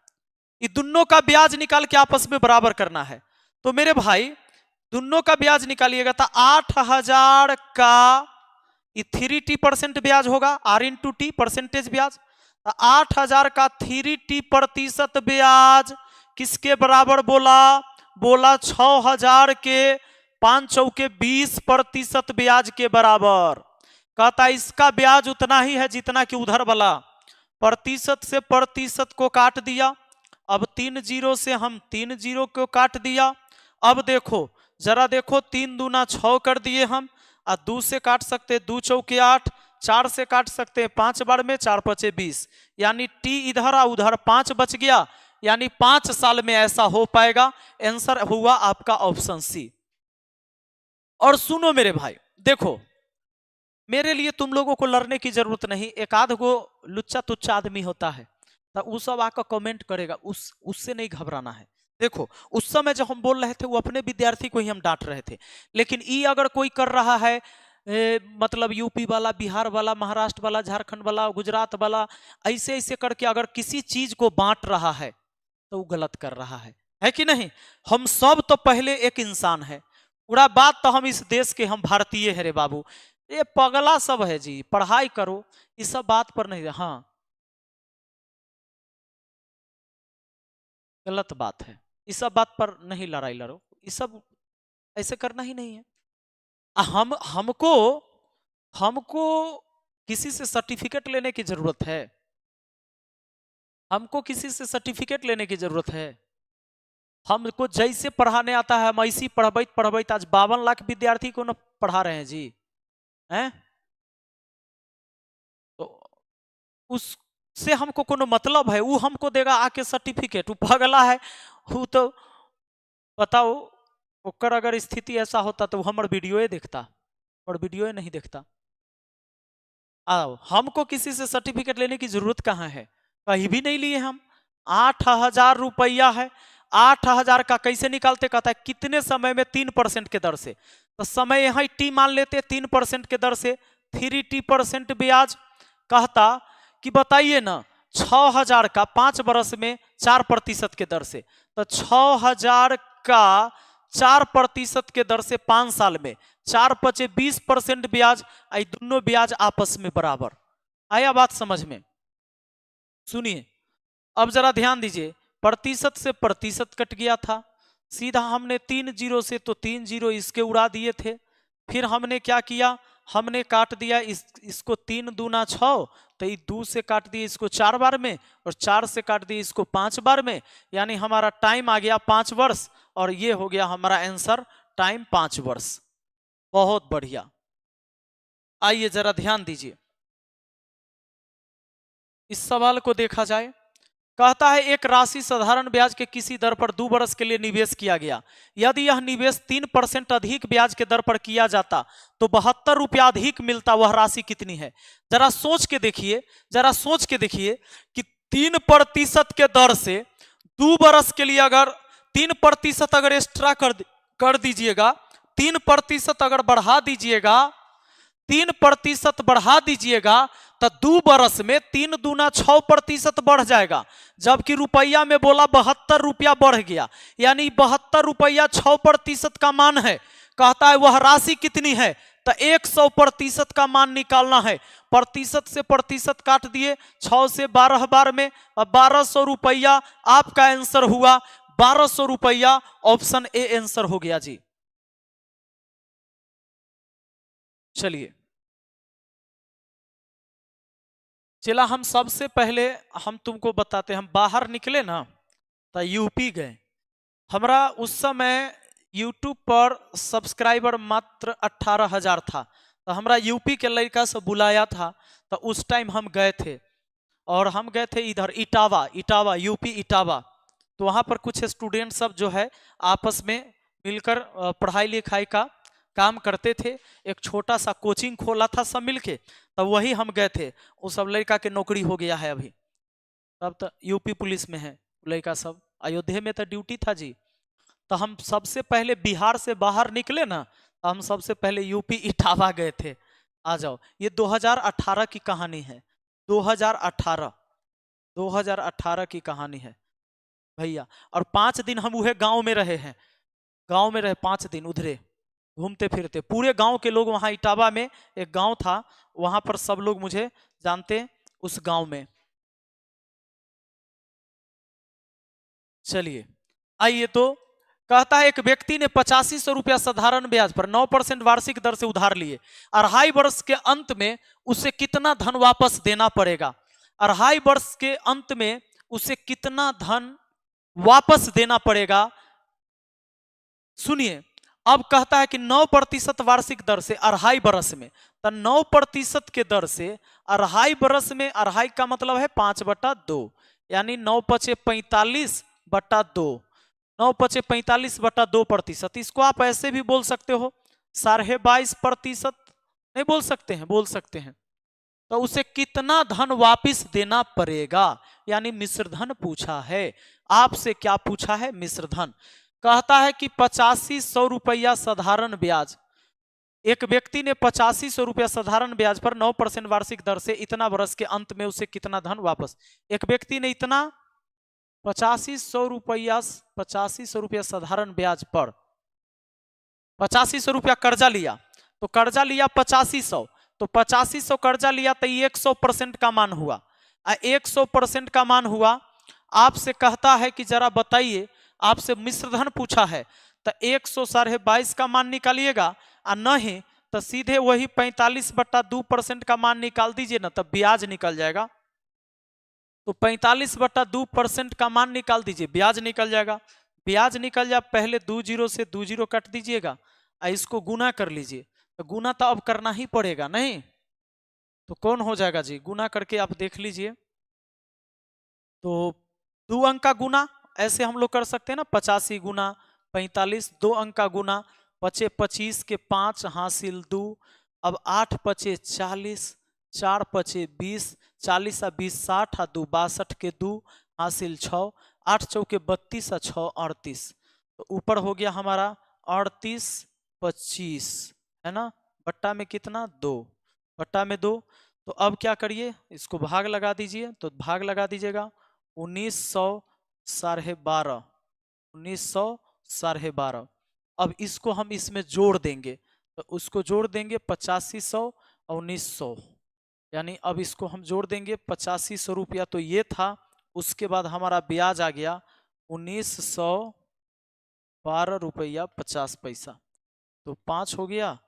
ये दोनों का ब्याज निकाल के आपस में बराबर करना है। तो मेरे भाई दोनों का ब्याज निकालिएगा तो 8,000 का 3t% ब्याज होगा, R इंटू टी परसेंटेज ब्याज। 8,000 का 3t% ब्याज किसके बराबर बोला? 6,000 के 5 चौके 20% ब्याज के बराबर। कहता इसका ब्याज उतना ही है जितना कि उधर वाला, प्रतिशत से प्रतिशत को काट दिया, अब 3 जीरो से हम 3 जीरो को काट दिया। अब देखो जरा देखो, 3 दूना 6 कर दिए हम, और 2 से काट सकते 2 चौके 8, 4 से काट सकते हैं 5 बार में, 4 पचे 20, यानी टी इधर और उधर 5 बच गया, यानी 5 साल में ऐसा हो पाएगा। आंसर हुआ आपका ऑप्शन सी। और सुनो मेरे भाई, देखो मेरे लिए तुम लोगों को लड़ने की जरूरत नहीं, एक आध गो लुच्चा तुच्चा आदमी होता है तो वो सब आकर कमेंट करेगा, उससे नहीं घबराना है। देखो उस समय जब हम बोल रहे थे वो अपने विद्यार्थी को ही हम डांट रहे थे, लेकिन ये अगर कोई कर रहा है मतलब यूपी वाला, बिहार वाला, महाराष्ट्र वाला, झारखंड वाला, गुजरात वाला, ऐसे ऐसे करके अगर किसी चीज को बांट रहा है तो वो गलत कर रहा है कि नहीं? हम सब तो पहले एक इंसान है, पूरा बात तो हम इस देश के, हम भारतीय है रे बाबू। ये पगला सब है जी, पढ़ाई करो, इस सब बात पर नहीं। हाँ गलत बात है, इस सब बात पर नहीं लड़ाई लड़ो, इस सब ऐसे करना ही नहीं है। हमको हमको किसी से सर्टिफिकेट लेने की जरूरत है? हमको किसी से सर्टिफिकेट लेने की जरूरत है? हमको जैसे पढ़ाने आता है हम ऐसी पढ़बैत आज 52 लाख विद्यार्थी को न पढ़ा रहे हैं जी, हैं? तो उससे हमको कोनो मतलब है? वो हमको देगा आके सर्टिफिकेट, वो पगला है वो। तो बताओ ओकर अगर स्थिति ऐसा होता तो हमार वीडियो देखता, और वीडियो नहीं देखता। आओ हमको किसी से सर्टिफिकेट लेने की जरूरत कहाँ है? कहीं भी नहीं लिए हम। 8,000 रुपया है, 8,000 का कैसे निकालते? कहता है कितने समय में 3% के दर से, तो समय यहाँ टी मान लेते 3% के दर से 3t% ब्याज। कहता कि बताइए ना 6,000 का 5 वर्ष में 4% के दर से, तो 6,000 का 4% के दर से 5 साल में 4 पचे 20% ब्याज, आई दोनों ब्याज आपस में बराबर। आया बात समझ में? सुनिए अब जरा ध्यान दीजिए, प्रतिशत से प्रतिशत कट गया था, सीधा हमने 3 जीरो से तो 3 जीरो इसके उड़ा दिए थे। फिर हमने क्या किया, हमने काट दिया इसको 3 दूना 6, तो ये 2 से काट दिए इसको 4 बार में, और 4 से काट दिए इसको 5 बार में, यानी हमारा टाइम आ गया 5 वर्ष, और ये हो गया हमारा आंसर टाइम 5 वर्ष। बहुत बढ़िया। आइए जरा ध्यान दीजिए, इस सवाल को देखा जाए। कहता है एक राशि साधारण ब्याज के किसी दर पर 2 वर्ष के लिए निवेश किया गया, यदि यह निवेश 3% अधिक ब्याज के दर पर किया जाता तो 72 रुपया अधिक मिलता, वह राशि कितनी है? जरा सोच के देखिए, जरा सोच के देखिए कि 3% के दर से 2 वर्ष के लिए अगर 3% अगर एक्स्ट्रा कर दीजिएगा, 3% अगर बढ़ा दीजिएगा, 3% बढ़ा दीजिएगा, तो 2 वर्ष में 3 दूना 6% बढ़ जाएगा, जबकि रुपया में बोला 72 रुपया बढ़ गया, यानी 72 रुपया 6% का मान है। कहता है वह राशि कितनी है, तो 100% का मान निकालना है। प्रतिशत से प्रतिशत काट दिए 6 से 12 बार में, 1200 रुपया आपका आंसर हुआ 1200 रुपया। ऑप्शन ए आंसर हो गया जी। चलिए चला, हम सबसे पहले हम तुमको बताते, हम बाहर निकले ना तो यूपी गए। हमारा उस समय यूट्यूब पर सब्सक्राइबर मात्र 18,000 था। तो हमारा यूपी के लड़का से बुलाया था, तो उस टाइम हम गए थे। और हम गए थे इधर इटावा यूपी इटावा। तो वहाँ पर कुछ स्टूडेंट सब जो है आपस में मिलकर पढ़ाई लिखाई का काम करते थे। एक छोटा सा कोचिंग खोला था सब मिलके, तब वही हम गए थे। वो सब लड़का के नौकरी हो गया है अभी, तब तो यूपी पुलिस में है लड़का सब। अयोध्या में तो ड्यूटी था जी। तो हम सबसे पहले बिहार से बाहर निकले ना, तो हम सबसे पहले यूपी इटावा गए थे। आ जाओ, ये 2018 की कहानी है। 2018 की कहानी है भैया। और 5 दिन हम वह गांव में रहे हैं। गांव में रहे 5 दिन, उधरे घूमते फिरते। पूरे गांव के लोग वहां इटावा में एक गांव था, वहां पर सब लोग मुझे जानते उस गांव में। चलिए आइए, तो कहता है एक व्यक्ति ने 8500 रुपया साधारण ब्याज पर 9% वार्षिक दर से उधार लिए। 2.5 वर्ष के अंत में उसे कितना धन वापस देना पड़ेगा? 2.5 वर्ष के अंत में उसे कितना धन वापस देना पड़ेगा? सुनिए, अब कहता है कि 9% वार्षिक दर से 2.5 वर्ष में, तो 9% के दर से 2.5 वर्ष में, 2.5 का मतलब है 5/2, यानी 9×5=45/2। 9×5=45/2%। इसको आप ऐसे भी बोल सकते हो 22.5%, नहीं बोल सकते हैं? बोल सकते हैं। तो उसे कितना धन वापिस देना पड़ेगा, यानी मिश्र धन पूछा है आपसे। क्या पूछा है? मिश्र धन। कहता है कि 8500 रुपया साधारण ब्याज, एक व्यक्ति ने 8500 रुपया साधारण ब्याज पर 9% वार्षिक दर से इतना वर्ष के अंत में उसे कितना धन वापस। एक व्यक्ति ने इतना 8500 रुपया साधारण ब्याज पर 8500 रुपया कर्जा लिया। तो कर्जा लिया 8500, तो 8500 कर्जा लिया तो 100% का मान हुआ। 100% का मान हुआ। आपसे कहता है कि जरा बताइए, आपसे मिश्र धन पूछा है, तो 122.5 का मान निकालिएगा, और नहीं तो सीधे वही 45/2% का मान निकाल दीजिए ना, तब ब्याज निकल जाएगा। तो 45/2% का मान निकाल दीजिए, ब्याज निकल जाएगा। ब्याज निकल जाए, पहले 2 जीरो से 2 जीरो कट दीजिएगा और इसको गुना कर लीजिए। तो गुना तो अब करना ही पड़ेगा, नहीं तो कौन हो जाएगा जी? गुना करके आप देख लीजिए। तो 2 अंक का गुना ऐसे हम लोग कर सकते हैं ना, 85 गुना 45, 2 अंक का गुना, 25 के 5 हासिल 2। अब 8 पचे 40, 4 पचे 20, 40 आ 20 60, 2 62 के 2 हासिल 6, 8 चौके 32 और 6 38। तो ऊपर हो गया हमारा 38 25, है ना, बट्टा में कितना 2, बट्टा में 2। तो अब क्या करिए, इसको भाग लगा दीजिए। तो भाग लगा दीजिएगा 1900 12.5, 1900 12.5। अब इसको हम इसमें जोड़ देंगे, तो उसको जोड़ देंगे 8500 और 1900, यानी अब इसको हम जोड़ देंगे 8500 रुपया तो ये था। उसके बाद हमारा ब्याज आ गया 1912 रुपया 50 पैसा। तो 5 हो गया,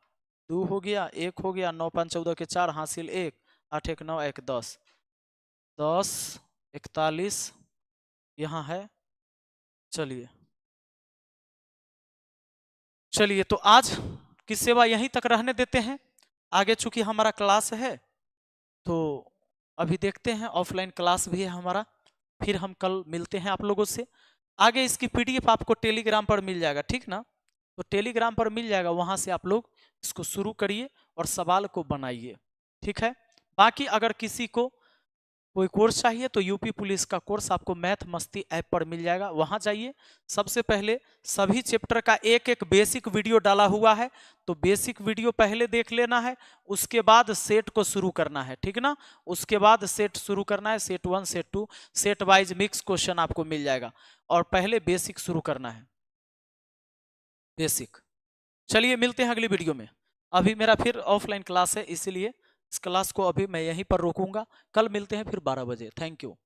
2 हो गया, 1 हो गया, 9 5 14 के 4 हासिल 1, 8 1 9 1 10, 10 41 यहाँ है। चलिए चलिए, तो आज की सेवा यहीं तक रहने देते हैं। आगे चूंकि हमारा क्लास है, तो अभी देखते हैं, ऑफलाइन क्लास भी है हमारा। फिर हम कल मिलते हैं आप लोगों से। आगे इसकी पीडीएफ आपको टेलीग्राम पर मिल जाएगा, ठीक ना? तो टेलीग्राम पर मिल जाएगा, वहां से आप लोग इसको शुरू करिए और सवाल को बनाइए, ठीक है? बाकी अगर किसी को कोई कोर्स चाहिए तो यूपी पुलिस का कोर्स आपको मैथ मस्ती ऐप पर मिल जाएगा, वहां जाइए। सबसे पहले सभी चैप्टर का एक एक बेसिक वीडियो डाला हुआ है, तो बेसिक वीडियो पहले देख लेना है। उसके बाद सेट को शुरू करना है, ठीक ना? उसके बाद सेट शुरू करना है, set 1 set 2 set wise mix question आपको मिल जाएगा। और पहले बेसिक शुरू करना है, बेसिक। चलिए मिलते हैं अगली वीडियो में। अभी मेरा फिर ऑफलाइन क्लास है, इसीलिए इस क्लास को अभी मैं यहीं पर रोकूंगा। कल मिलते हैं फिर 12 बजे। Thank you.